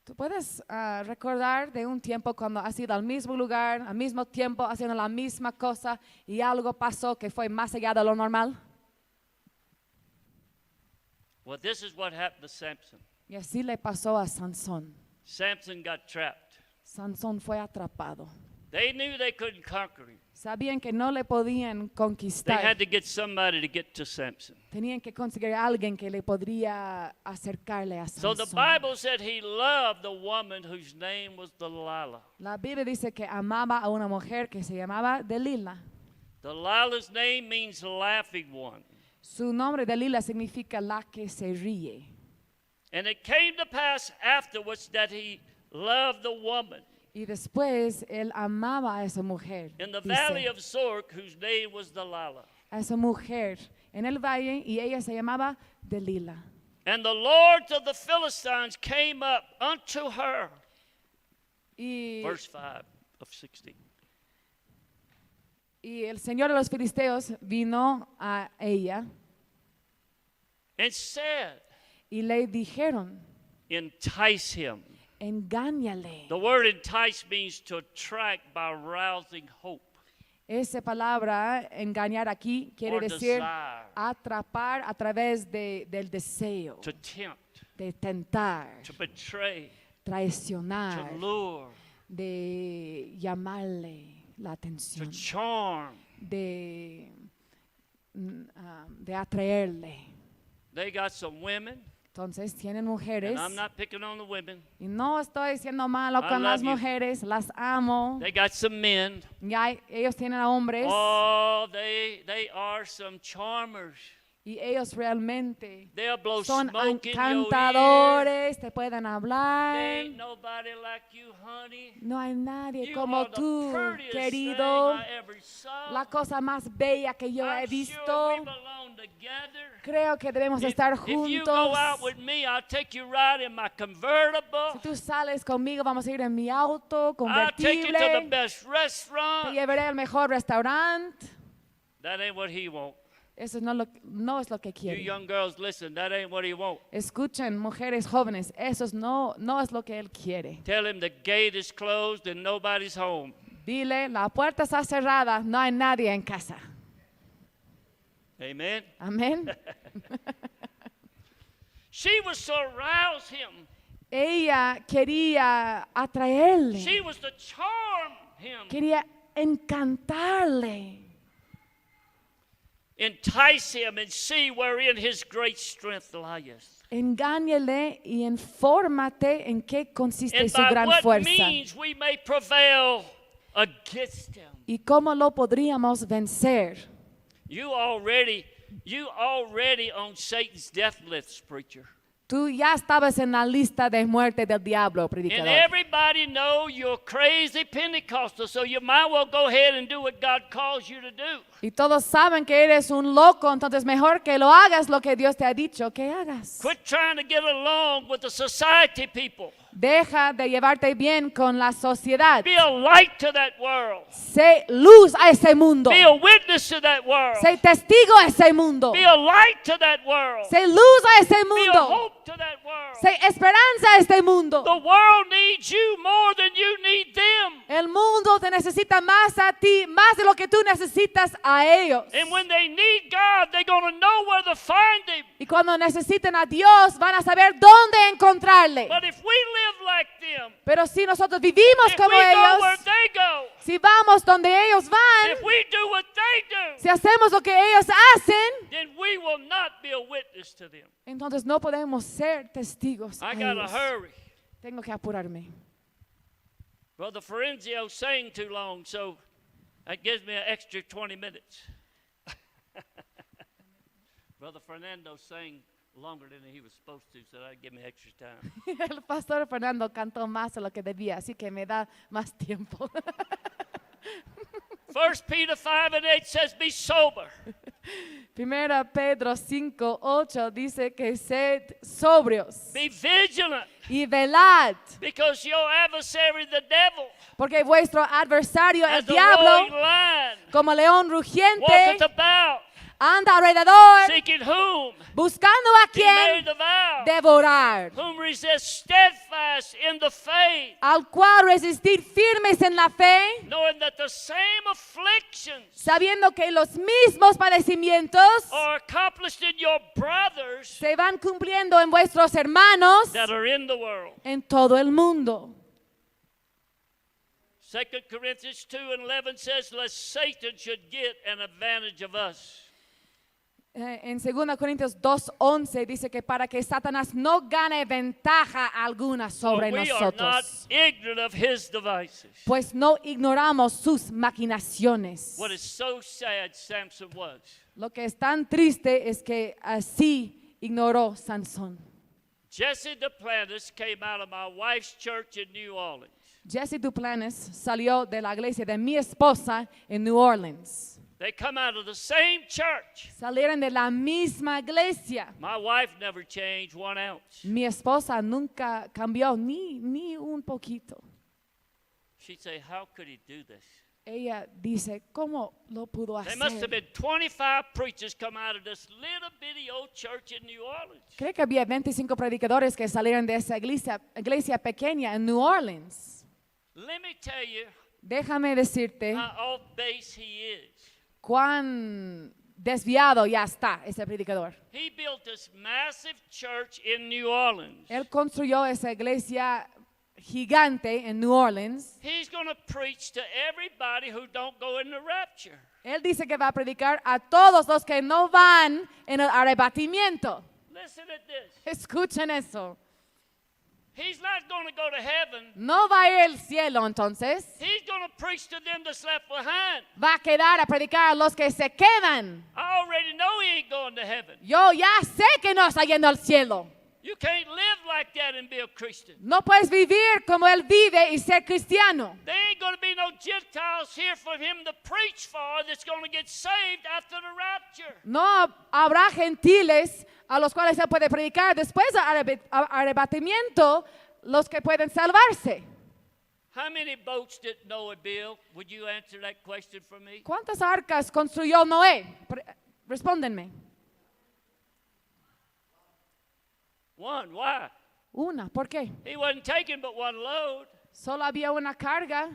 ¿Tú puedes recordar de un tiempo cuando has ido al mismo lugar, al mismo tiempo, haciendo la misma cosa y algo pasó que fue más allá de lo normal? Well, this is what happened to Samson. Y así le pasó a Sansón. Samson got trapped. Sansón fue atrapado. They knew they couldn't conquer him. Sabían que no le podían They conquistar. had to get somebody to get to Samson. Tenían que conseguir a alguien que le podría acercarle a So the Sansón. Bible said he loved the woman whose name was Delilah. La Biblia dice que amaba a una mujer que se llamaba Delila. Delilah's name means laughing one. Su nombre Delila significa la que se ríe. And it came to pass afterwards that he loved the woman Y después él amaba a esa mujer. in the dice, valley of Zork, whose name was Delilah. a esa mujer en el valle y ella se llamaba Delila. And the lords of the Philistines came up unto her. Y, Verse 5 of 16. y el Señor de los Filisteos vino a ella And said, y le dijeron, entice him. Engáñale. The word entice means to attract by arousing hope. Esa palabra, engañar aquí, quiere Or decir desire. atrapar a través del deseo, To tempt, de tentar, to betray, traicionar, to lure, de llamarle la to atención, charm. de atraerle. They got some women, Entonces tienen mujeres, and I'm not picking on the women. y no estoy diciendo malo I con las love you. mujeres, las amo. They got some men. Y ellos tienen a hombres Oh, they are some charmers. y ellos realmente They'll blow son smoke in your ear. encantadores, te pueden There hablar. ain't nobody like you, honey. No hay nadie You como are the tú, prettiest querido. thing I ever saw. La cosa más bella que yo he I'm sure visto. we belong together. Creo que debemos If estar you go out juntos. with me, I'll take you right in my convertible. Si tú sales conmigo, vamos a ir en mi auto I'll take you to the convertible. best Te restaurant. llevaré al mejor restaurante. That ain't what he want. Eso no es lo que You quiere. young girls, listen, that ain't what he want. Escuchen, mujeres jóvenes, eso no es lo que él quiere. Tell him the gate is closed and nobody's home. Dile, la puerta está cerrada, no hay nadie en casa. Amen. Amén. She was to arouse him. Ella quería atraerle, She was to charm him. quería encantarle, Entice him and see wherein his great strength lieth. engáñele y infórmate en qué consiste And su by gran what fuerza means we may prevail against him. y cómo lo podríamos vencer. You already on Satan's death list, preacher. Tú ya estabas en la lista de muerte del diablo, And predicador. everybody know you're crazy Pentecostal, so you might well go ahead and do what God calls you to do. Y todos saben que eres un loco, entonces mejor que lo hagas lo que Dios te ha dicho que hagas. Quit trying to get along with the society people. Deja de llevarte bien con la sociedad. Be a light to that world. Sé luz a ese mundo. Be a witness to that world. Sé testigo a ese mundo. Be a light to that world. Sé luz a ese Be a mundo. hope to that world. Sé esperanza a este mundo. The world needs you more than you need them. El mundo te necesita más a ti, más de lo que tú necesitas a ellos. And when they need God, they're going to know where to find Him. Y cuando necesiten a Dios, van a saber dónde encontrarle. But if we live like them, Pero si nosotros vivimos if como we go where ellos, they go, si vamos donde ellos van, if we do what they do, si hacemos lo que ellos hacen, then we will not be a witness to them. entonces no podemos ser testigos a I got to ellos. hurry. Tengo que apurarme. Brother Ferenzio sang too long, so that gives me an extra 20 minutes. Brother Fernando sang longer than he was supposed to, so that'd give me extra time. El pastor Fernando cantó más de lo que debía, así que me da más tiempo. 1 Peter 5:8 says, be sober. Primera Pedro 5:8 dice que sed sobrios Be vigilant, y velad, because your adversary, the devil, porque vuestro adversario, el as a roaring diablo, lion, como león rugiente, walketh about, anda alrededor seeking whom buscando a he may quien devour, devorar, whom resist steadfast in the faith, al cual resistir firmes en la fe, knowing that the same afflictions sabiendo que los mismos padecimientos are accomplished in your brothers se van cumpliendo en vuestros hermanos that are in the world. en todo el mundo. 2 Corinthians 2:11 says, lest Satan should get an advantage of us. En 2 Corintios 2:11 dice que para que Satanás no gane ventaja alguna For sobre we are not nosotros, ignorant of his devices. pues no ignoramos sus maquinaciones. What is so sad, Samson was. Lo que es tan triste es que así ignoró Sansón. Jesse Duplantis came out of my wife's church in New Orleans. Jesse Duplantis salió de la iglesia de mi esposa en New Orleans. They come out of the same church. Salieron de la misma iglesia. My wife never changed 1 ounce. Mi esposa nunca cambió ni un poquito. She'd say, how could he do this? ella dice, ¿cómo lo pudo There must have hacer? been 25 preachers come out of this little bitty old church in New Orleans. Creo que había 25 predicadores que salieron de esa iglesia pequeña en New Orleans. Let me tell you Déjame decirte how off base he is. cuán desviado ya está ese predicador. He built this massive church in New Orleans. Él construyó esa iglesia gigante en New Orleans. He's going to preach to everybody who don't go in the rapture. Él dice que va a predicar a todos los que no van en el arrebatamiento. Listen at this. Escuchen eso. He's not going to go to heaven. No va a ir al cielo entonces. He's going to preach to them that's left behind. Va a quedar a predicar a los que se quedan. I already know he ain't going to heaven. Yo ya sé que no está yendo al cielo. You can't live like that and be a Christian. No puedes vivir como él vive y ser cristiano. There ain't going to be no Gentiles here for him to preach for that's going to get saved after the rapture. No habrá gentiles a los cuales él puede predicar después del arrebatamiento, los que pueden salvarse. How many boats did Noah build? Would you answer that question for me? ¿Cuántas arcas construyó Noé? Respóndenme. One. Why? Una. ¿Por qué? He wasn't taking but one load. Solo había una carga.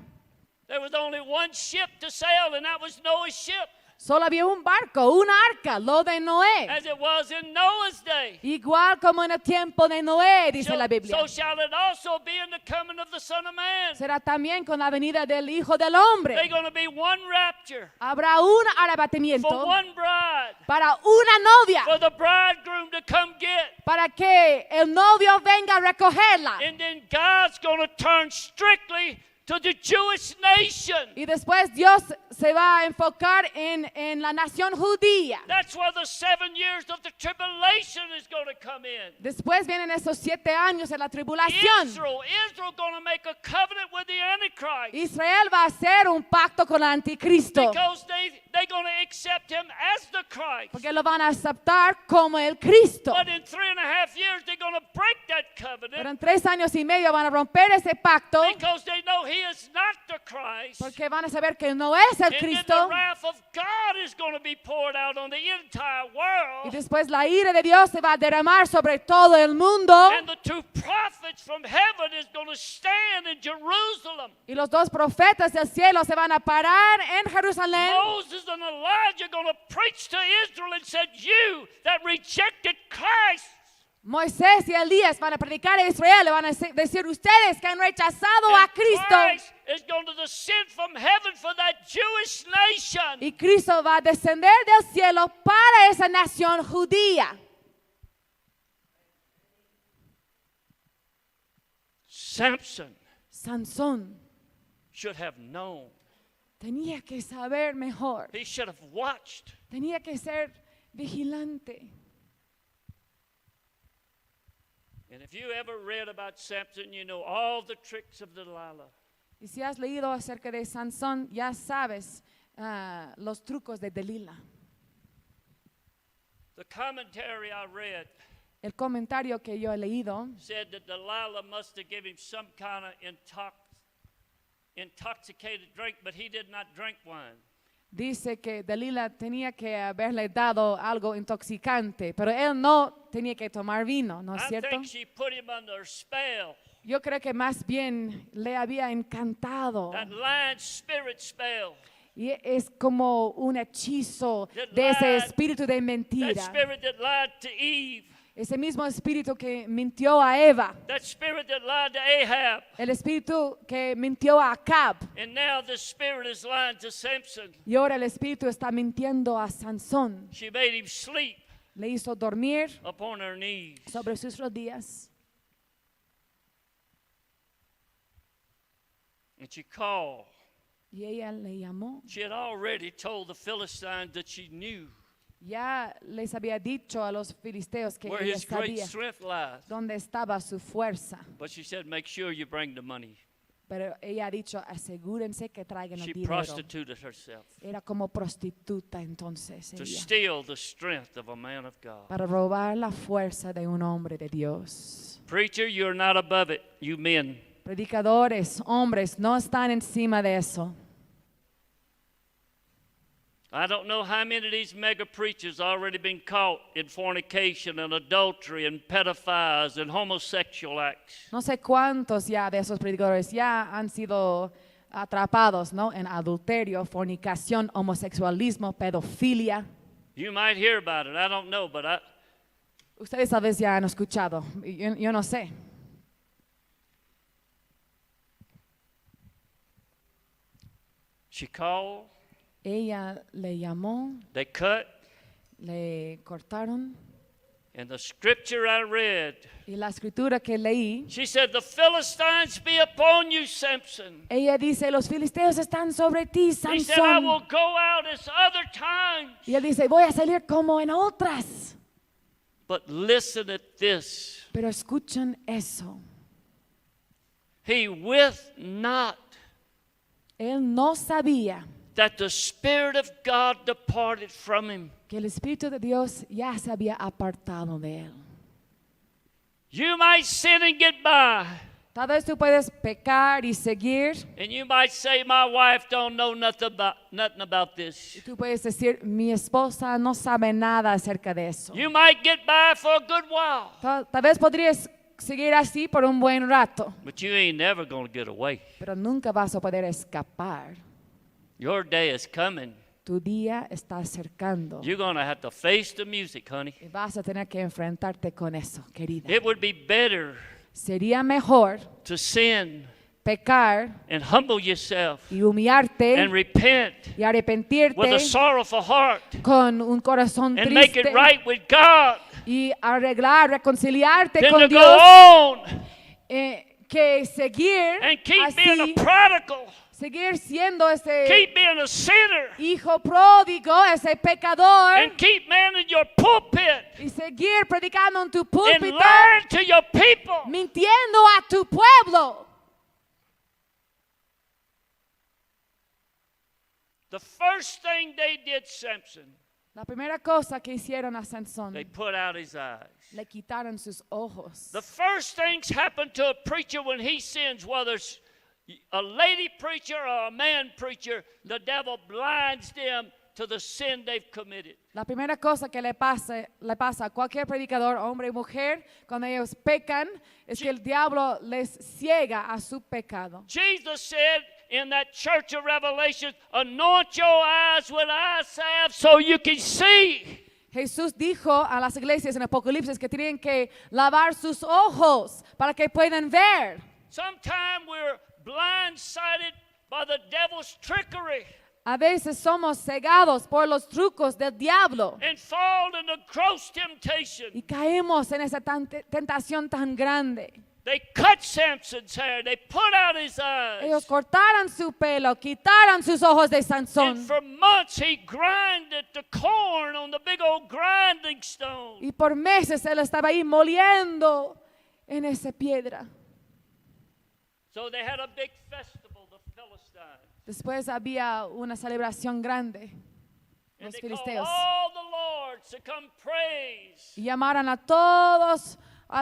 There was only one ship to sail, and that was Noah's ship, Solo había un barco, una arca, lo de Noé. as it was in Noah's day. Igual como en el tiempo de Noé, dice la Biblia. So shall it also be in the coming of the Son of Man. Será también con la venida del Hijo del There's Hombre. going to be one rapture Habrá un for arrebatamiento one bride, para una novia, for the bridegroom to come get. para que el novio venga a recogerla. And then God's going to turn strictly to the Jewish nation. Y después Dios se va a enfocar en la nación judía. That's where the 7 years of the tribulation is going to come in. Después vienen esos 7 años de la tribulación. Israel going to make a covenant with the Antichrist. Israel va a hacer un pacto con el anticristo. Because they're going to accept him as the Christ. Porque lo van a aceptar como el Cristo. But in 3.5 years, they're going to break that Pero covenant en 3 años y medio van a romper ese pacto. because they know he is not the Christ. Porque van a saber que no es el And then the Cristo. wrath of God is going to be poured out on the entire Y world. después la ira de Dios se va a derramar sobre todo el mundo. And the two prophets from heaven is going to stand in Jerusalem. Y los 2 profetas del cielo se van a parar en Jerusalén. Moses and Elijah going to preach to Israel and said, you that rejected Christ, Moisés y Elías van a predicar a Israel. Le van a decir ustedes que han rechazado a and Cristo. Christ is going to descend from heaven for that Jewish nation. Y Cristo va a descender del cielo para esa nación judía. Samson Sansón should have known. tenía que saber mejor. He should have watched. Tenía que ser vigilante. And if you ever read about Samson, you know all the tricks of Delilah. Y si has leído acerca de Sansón, ya sabes los trucos de Delila. The commentary I read El comentario que yo he leído said that Delilah must have given him some kind of intoxicated drink, but he did not drink wine. dice que Delila tenía que haberle dado algo intoxicante, pero él no tenía que tomar vino, ¿no es I cierto? think she put him under a spell, Yo creo que más bien le había encantado. that lying spirit spell, Y es como un hechizo That de ese lied- espíritu de that mentira. spirit that lied to Eve, Ese mismo espíritu que mintió a Eva. that spirit that lied to Ahab, El espíritu que mintió a Acab. and now this spirit is lying to Samson. Y ahora el espíritu está mintiendo a Sansón. She made him sleep Le hizo dormir upon her knees. sobre sus rodillas. And she called. Y ella le llamó. She had already told the Philistines that she knew Ya les había dicho a los filisteos que where ella his great sabía strength lies. dónde estaba su fuerza. But she said, make sure you bring the money. Pero ella ha dicho, asegúrense que traigan She el dinero. prostituted herself Era como prostituta entonces to ella. steal the strength of a man of God. Para robar la fuerza de un hombre de Dios. Preacher, you're not above it, you men. Predicadores, hombres, no están encima de eso. I don't know how many of these mega preachers already been caught in fornication and adultery and pedophiles and homosexual acts. No sé cuántos ya de esos predicadores ya han sido atrapados, ¿no? En adulterio, fornicación, homosexualismo, pedofilia. You might hear about it. I don't know, but Ustedes a veces ya han escuchado. Yo no sé. she called, Ella le llamó, they cut, le cortaron. and the scripture I read, Y la escritura que leí, she said, the Philistines be upon you, Samson. ella dice, los filisteos están sobre ti, He said, I will Sansón. go out as other times. Y él dice, voy a salir como en otras. But listen at this. Pero escuchen eso. He with not Él no sabía that the Spirit of God departed from him. que el Espíritu de Dios ya se había apartado de él. You might sin and get by. Tal vez tú puedes pecar y seguir. And you might say, my wife don't know nothing about this. Y tú puedes decir, mi esposa no sabe nada acerca de eso. You might get by for a good while. Tal vez podrías seguir así por un buen rato, But you ain't never going to get away. pero nunca vas a poder escapar. Your day is coming. Tu día está acercando You're going to have to face the music, honey. y vas a tener que enfrentarte con eso, querida. It would be better Sería mejor to sin pecar and humble yourself y humillarte and repent y arrepentirte with a sorrowful heart con un corazón and make triste it right with God y arreglar, reconciliarte than con to Dios, go on que seguir and keep being así, a prodigal, seguir siendo ese keep being a sinner, hijo pródigo, ese pecador, and keep manning your pulpit y seguir predicando en tu and púlpito, lying to your people. mintiendo a tu pueblo. The first thing they did, Samson, La primera cosa que hicieron a Sansón, they put out his eyes. le quitaron sus ojos. The first things happen to a preacher when he sins, whether it's a lady preacher or a man preacher, the devil blinds them to the sin they've committed. La primera cosa que le pasa a cualquier predicador, hombre y mujer, cuando ellos pecan, es que el diablo les ciega a su pecado. Jesus said in that church of Revelation, anoint your eyes with eye salve so you can see. Jesús dijo a las iglesias en Apocalipsis que tienen que lavar sus ojos para que puedan ver. Sometimes we're blindsided by the devil's trickery A veces somos cegados por los trucos del diablo and fall into gross temptation. y caemos en esa tentación tan grande. They cut Samson's hair. They put out his eyes. Ellos cortaron su pelo, quitaron sus ojos de And Sansón. for months he grinded the corn on the big old grinding stone. Y por meses él estaba ahí moliendo en esa piedra. So they had a big festival, the Philistines. Después había una celebración grande, And los they called filisteos. all the lords to come praise Y llamaron a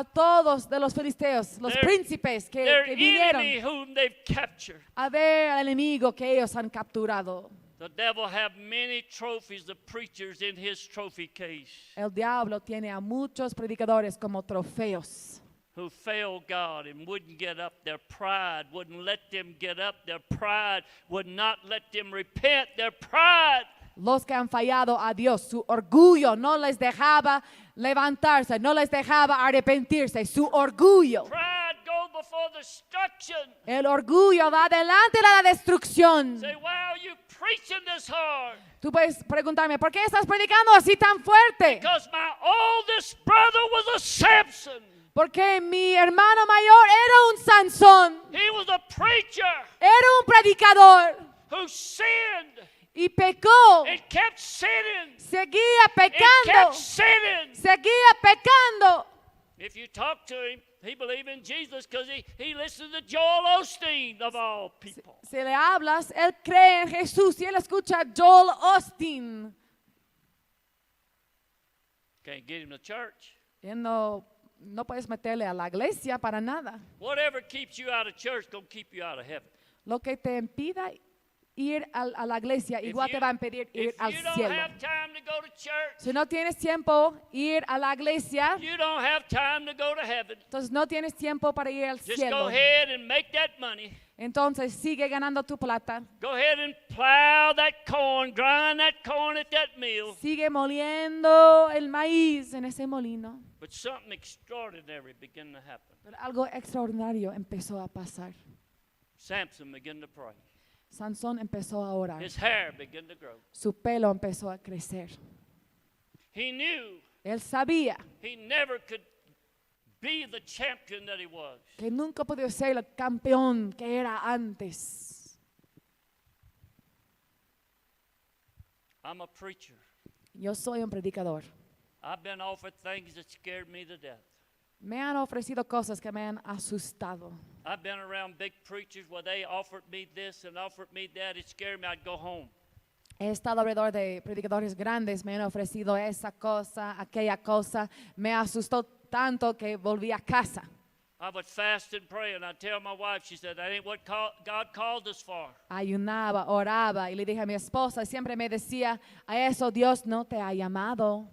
todos de los filisteos, los Their- príncipes que their vinieron enemy whom they've captured. a ver al enemigo que ellos han capturado. The devil have many trophies of preachers in his trophy case El diablo tiene a muchos predicadores como trofeos who failed God and wouldn't get up. Their pride wouldn't let them get up. Their pride would not let them repent. Their pride. los que han fallado a Dios. Su orgullo no les dejaba levantarse, no les dejaba arrepentirse. Su orgullo. Pride goes before destruction. El orgullo va delante de la destrucción. Say, why are you preaching this hard? Tú puedes preguntarme, ¿por qué estás predicando así tan fuerte? Because my oldest brother was a Samson. Porque mi hermano mayor era un Sansón, He was a preacher era un predicador who sinned y pecó, and kept sinning seguía and pecando, kept sinning. seguía pecando. If you talk to him, he believed in Jesus because he listened to Joel Osteen of all people. Si le hablas, él cree en Jesús y él escucha a Joel Osteen. Can't get him to church. Y no puedes meterle a la iglesia para nada. Whatever keeps you out of church gonna keep you out of heaven. Lo que te impida ir a la iglesia, igual te va a impedir ir If al you don't cielo. have time to go to church, Si no tienes tiempo ir a la iglesia, you don't have time to go to heaven. entonces no tienes tiempo para ir al Just go cielo. ahead and make that money. Entonces sigue ganando tu plata. Go ahead and plow that corn, grind that corn at that mill. Sigue moliendo el maíz en ese molino. But something extraordinary began to happen. Pero algo extraordinario empezó a pasar. Samson began to pray. Sansón empezó a orar. His hair began to grow. Su pelo empezó a crecer. He knew Él sabía he never could be the champion that he was. que nunca podía ser el campeón que era antes. I'm a preacher. Yo soy un predicador. I've been offered things that scared me to death. Me han ofrecido cosas que me han asustado. I've been around big preachers where they offered me this and offered me that. It scared me. I'd go home. He estado alrededor de predicadores grandes, me han ofrecido esa cosa, aquella cosa. Me asustó tanto que volví a casa. I would fast and pray, and I'd tell my wife, she said, that ain't what God called us for. Ayunaba, oraba y le dije a mi esposa, y siempre me decía, a eso Dios no te ha llamado.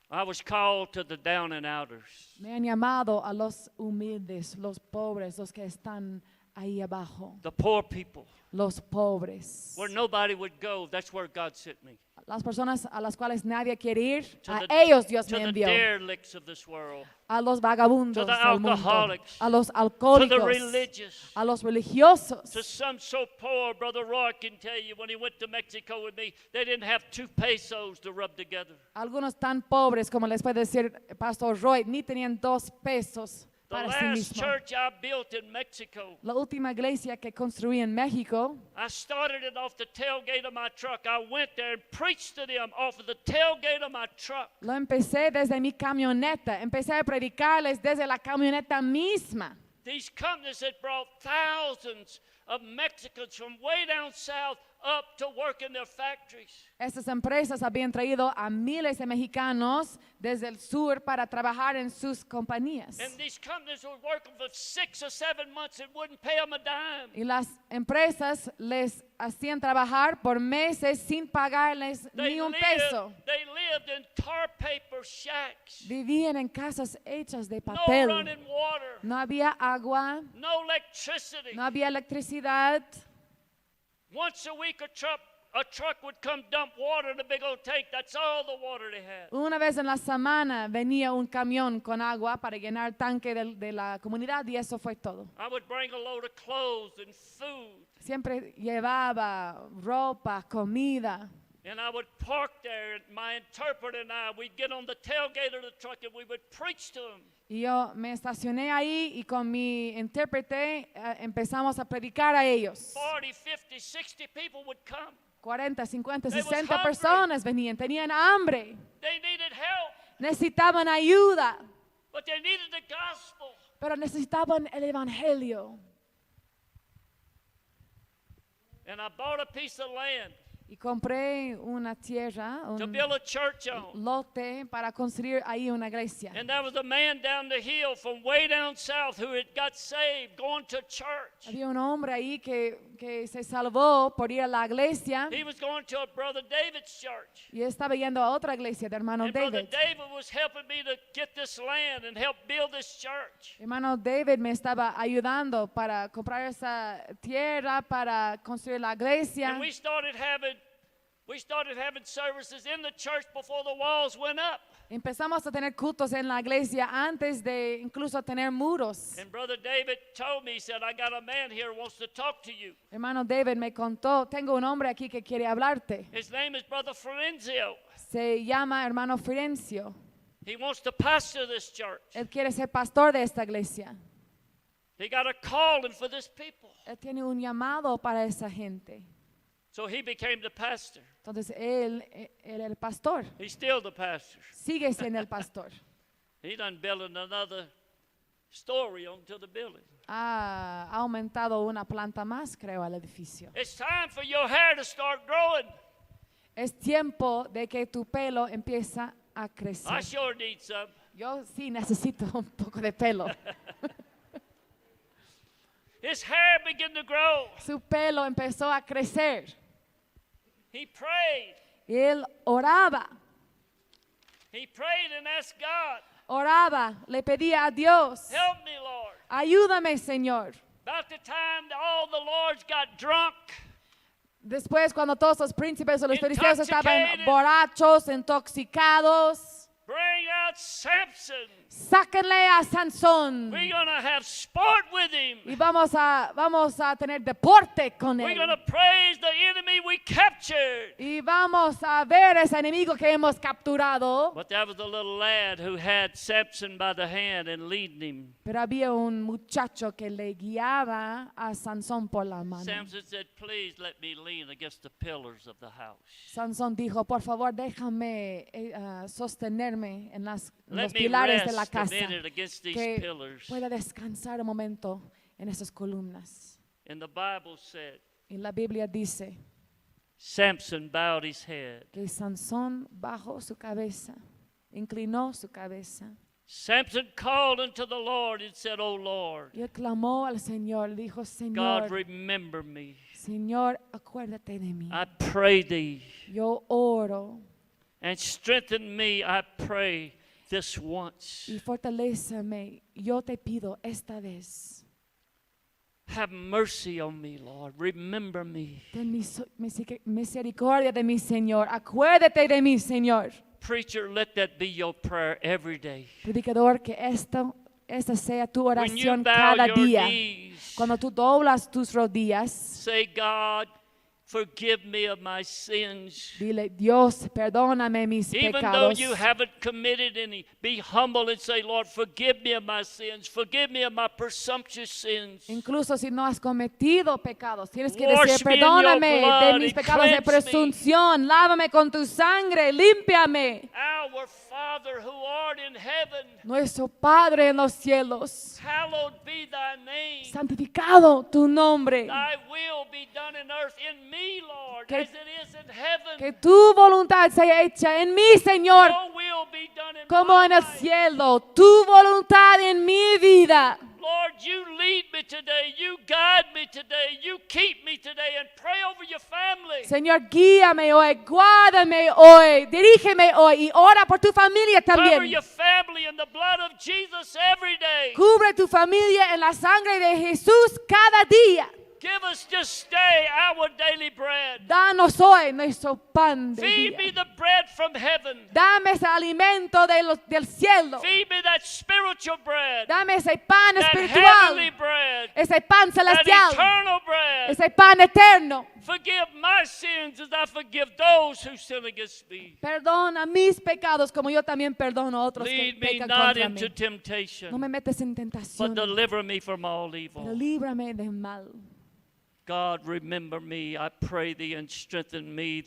I was called to the down and outers. Me han llamado a los humildes, los pobres, los que están ahí abajo, The poor people. los pobres. Where nobody would go, that's where God sent me. Las personas a las cuales nadie quiere ir, To a the- ellos Dios To me the envió. derelicts of this world. A los vagabundos to the del mundo, alcoholics, a los To the alcohólicos, religious. a los religiosos. To some so poor, Brother Roy can tell you, when he went to Mexico with me, they didn't have 2 pesos to rub together. Algunos tan pobres, como les puede decir Pastor Roy, ni tenían 2 pesos The para sí last mismos. church I built in Mexico, La última iglesia que construí en México, I started it off the tailgate of my truck. I went there and preached to them off of the tailgate of my truck. lo empecé desde mi camioneta. Empecé a predicarles desde la camioneta misma. These companies had brought thousands of Mexicans from way down south up to work in their factories. Estas empresas habían traído a miles de mexicanos desde el sur para trabajar en sus compañías. And these companies were working for 6 or 7 months and wouldn't pay them a dime. Y las empresas les hacían trabajar por meses sin pagarles ni un peso. They lived in tar paper shacks. Vivían en casas hechas de No papel. running water. No había agua, No electricity. no había electricidad. Once a week a truck would come dump water in a big old tank. That's all the water they had. Una vez en la semana venía un camión con agua para llenar el tanque de la comunidad y eso fue todo. I would bring a load of clothes and food. Siempre llevaba ropa, comida. And I would park there, and my interpreter and we'd get on the tailgate of the truck and we would preach to them. Y yo me estacioné ahí y con mi intérprete empezamos a predicar a ellos. 40, 50, 60 people would come. 40, 50, They was 60 hungry. personas venían, tenían hambre, They needed help, necesitaban ayuda, but they needed the gospel. pero necesitaban el evangelio. And I bought a piece of land Y compré una tierra, to un build a church on. lote para construir ahí una iglesia. And there was a man down the hill from way down south who had got saved going to church. Había un hombre ahí que se salvó por ir a la iglesia He was going to a Brother David's church. y estaba yendo a otra iglesia de hermano And Brother David. David was helping me to get this land and help build this church. Hermano David me estaba ayudando para comprar esa tierra, para construir la iglesia. And we started having services in the church before the walls went up. Empezamos a tener cultos en la iglesia antes de incluso tener muros. And Brother David told me, he said, I got a man here who wants to talk to you. Hermano David me contó, tengo un hombre aquí que quiere hablarte. His name is Brother Florenzio. Se llama hermano Firencio. He wants to pastor this church. Él quiere ser pastor de esta iglesia. He got a calling for this people. Él tiene un llamado para esa gente. So he became the pastor. Entonces él era el pastor. He's still the pastor. Sigue siendo el pastor. He done building another story onto the building. Ha aumentado una planta más, creo, al edificio. It's time for your hair to start growing. Es tiempo de que tu pelo empieza a I crecer. sure need some. Yo sí necesito un poco de pelo. His hair began to grow. Su pelo empezó a crecer. He prayed. Él oraba, He prayed and asked God, oraba, le pedía a Dios, help me, Lord. ayúdame, Señor. About the time that all the lords got drunk, Después, cuando todos los príncipes o los filisteos estaban Intoxicated. borrachos, intoxicados, bring out Samson. sáquenle a Sansón We're going to have sport with him. y vamos a tener deporte con We're él. going to praise the enemy we captured. Y vamos a ver a ese enemigo que hemos capturado. But there was a little lad who had Samson by the hand and leading him. Pero había un muchacho que le guiaba a Sansón por la mano. Samson said, please let me lean against the pillars of the house. Sansón dijo, por favor, déjame sostenerme en los Let me pilares de la rest a casa, minute against these que pillars. pueda descansar un momento en esas columnas. And the Bible said, Y la Biblia dice Samson bowed his head. que Sansón bajó su cabeza, inclinó su cabeza. Samson called unto the Lord and said, O Lord, Y él clamó al Señor, dijo, God, Señor, remember me. Señor, acuérdate de mí. I pray thee, Yo oro and strengthen me, I pray, this once. y fortalézame. Yo te pido esta vez. Have mercy on me, Lord. Remember me. Ten misericordia de mí, Señor. Acuérdate de mí, Señor. Preacher, let that be your prayer every day. Predicador, que esta sea tu When you oración bow cada your día. knees, Cuando tú doblas tus rodillas, say, God, forgive me of my sins. dile, Dios, perdóname mis Even though pecados. you haven't committed any, be humble and say, Lord, forgive me of my sins. Forgive me of my presumptuous sins. Incluso si no has cometido pecados, tienes que Wash decir, me in your perdóname blood de mis and pecados de cleanse me." presunción, lávame con tu sangre, límpiame. Our Father who art in heaven, Nuestro Padre en los cielos, hallowed be thy name. santificado tu nombre, Thy will be done in earth in me, Lord, Que- as it is in heaven. que tu voluntad sea hecha en mí, Señor, Your will be done in como my en el life. cielo, tu voluntad en mi vida. Lord, you lead me today. You guide me today. You keep me today. And pray over your family. Señor, guíame hoy, guárdame hoy, dirígeme hoy y ora por tu familia Cover también. your family in the blood of Jesus every day. Cubre tu familia en la sangre de Jesús cada día. Give us this day our daily bread. Danos hoy nuestro pan de Feed día. me the bread from heaven. Dame ese alimento del cielo. Feed me that spiritual bread. Dame ese pan That espiritual, heavenly bread. ese pan That celestial, eternal bread. ese pan eterno. Forgive my sins as I forgive those who sin against me. Perdona mis pecados como yo también perdono a otros que Lead me pecan not contra into mí. No temptation, me metes en but tentación, deliver me from all pero evil. líbrame del mal. God, remember me, I pray thee, and strengthen me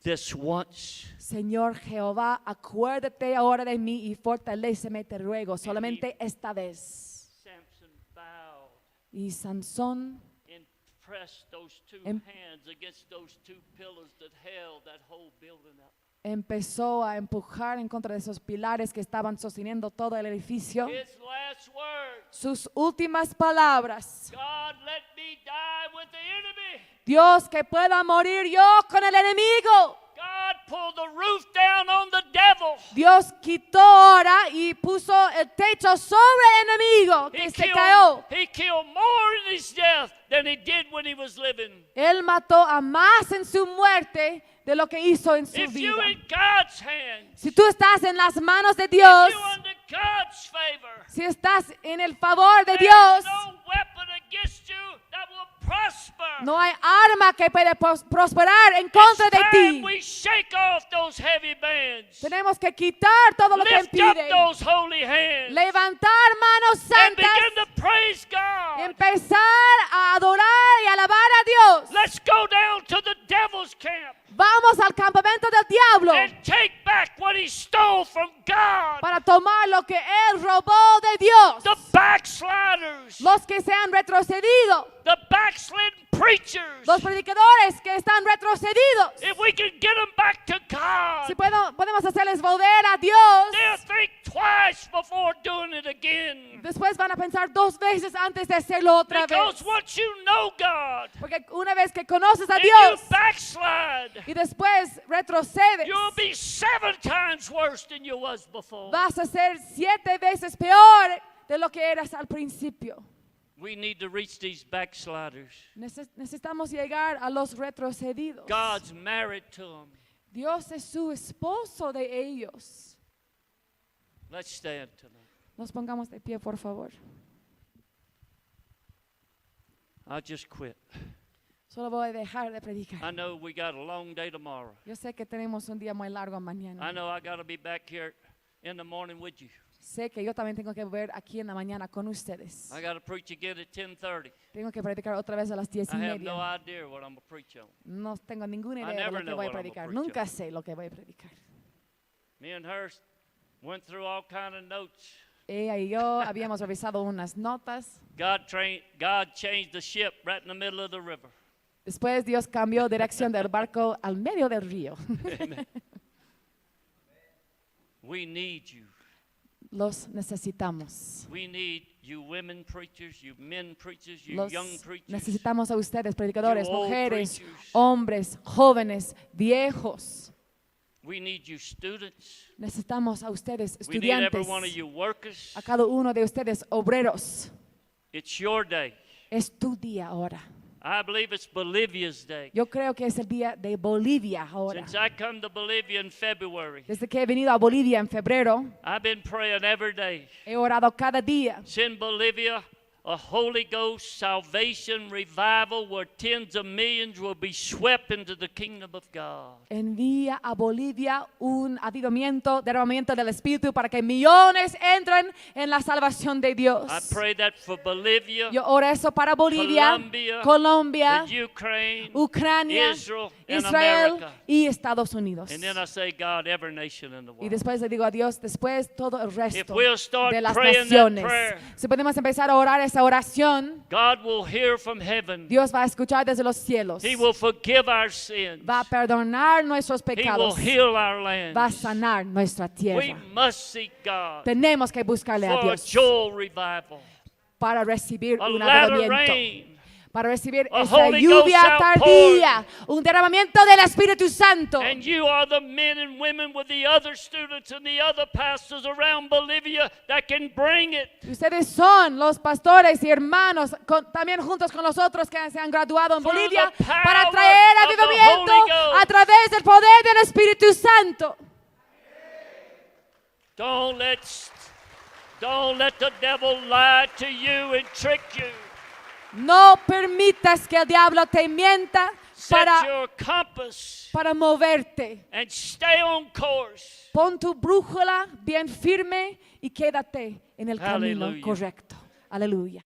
this once. Señor Jehová, acuérdate ahora de mí y fortaléceme, te ruego, solamente esta vez. Samson bowed Y Sansón and pressed those two Em- hands against those two pillars that held that whole building up. empezó a empujar en contra de esos pilares que estaban sosteniendo todo el edificio. His last words, Sus últimas palabras. God, let me die with the enemy. Dios, que pueda morir yo con el enemigo. God pulled the roof down on the devil. Dios quitó ahora y puso el techo sobre el enemigo que se cayó. He killed more in his death than he did when he was living. Él mató a más en su muerte de lo que hizo en su If you vida. in God's hands, Si tú estás en las manos de if Dios, you under God's favor, si estás en el favor de there's Dios, no weapon against you that will prosper. no hay arma que pueda prosperar en contra It's de time ti. we shake off those heavy bands. Tenemos que quitar todo lo que Lift up impide. those holy hands Levantar manos and santas. begin to praise God. Empezar a adorar y alabar a Dios. Let's go down to the devil's camp Vamos al campamento del diablo and take back what he stole from God. para tomar tomar lo que Él robó de Dios. The backsliders. Los que se han retrocedido, The backslidden preachers. los predicadores que están retrocedidos. If we can get them back to God, Si podemos hacerles volver a Dios, they'll think twice before doing it again. después van a pensar 2 veces antes de hacerlo otra Because vez. once you know God Porque una vez que conoces a and you Dios backslide, y después retrocedes, you'll be 7 times worse than you was before. vas a ser 7 veces peor de lo que eras al principio. We need to reach these backsliders. Necesitamos llegar a los retrocedidos. God's married to them. Dios es su esposo de ellos. Let's stand tonight. Nos pongamos de pie, por favor. I'll just quit. Solo voy a dejar de predicar. I know we got a long day tomorrow. Yo sé que tenemos un día muy largo mañana. I know I got to be back here in the morning with you. Sé que yo también tengo que ver aquí en la mañana con ustedes. I got to preach again at 10:30. Tengo que predicar otra vez a las 10 y I have no media. idea what I'm going to preach on. No tengo ninguna I idea de never lo que know voy a what I'm predicar. gonna preach Nunca on. sé lo que voy a predicar. Me and her went through all kind of notes. Ella y yo habíamos revisado unas notas. God changed the ship right in the middle of the river. Después Dios cambió dirección del barco al medio del río. Amen. We need you. Los necesitamos. We need you women preachers, you men preachers, you Los young preachers. necesitamos a ustedes, predicadores, You old mujeres, preachers. hombres, jóvenes, viejos. We need you students. Necesitamos a ustedes, We need every estudiantes, one of you workers. a cada uno de ustedes, obreros. It's your day. Es tu día ahora. I believe it's Bolivia's day. Yo creo que es el día de Bolivia ahora. Since I come to Bolivia in February, Desde que he venido a Bolivia en febrero, I've been praying every day. he orado cada día. Send Bolivia a Holy Ghost salvation revival where tens of millions will be swept into the kingdom of God. Envía a Bolivia un avivamiento, derramamiento del Espíritu para que millones entren en la salvación de Dios. I pray that for Bolivia, Yo oro eso para Bolivia, Colombia, the Ukraine, Ucrania, Israel, and Israel America. y Estados Unidos. And then I say, God, every nation in the Y world. después le digo a Dios, después todo el If resto we'll start de las praying that naciones. prayer, Si podemos empezar a orar esa oración, God will hear from heaven. Dios va a escuchar desde los cielos. He will forgive our sins. Va a perdonar nuestros He will pecados. heal our land. Va a sanar nuestra We tierra. must seek God Tenemos que buscarle a for a Dios Joel revival, para recibir a un latter avivamiento, rain, para recibir a esa Holy lluvia Ghost tardía, un derramamiento del Espíritu Santo. and you are the men and women with the other students and the other pastors around Bolivia that can bring it. Ustedes son los pastores y hermanos, también juntos con los otros que se han graduado en Through Bolivia, the power para traer of the avivamiento Holy Ghost. a través del poder del Espíritu Santo. Don't let the devil lie to you and trick you. No permitas que el diablo te mienta Set your compass para moverte. and stay on course. Pon tu brújula bien firme y quédate en el camino Aleluya. correcto. Aleluya.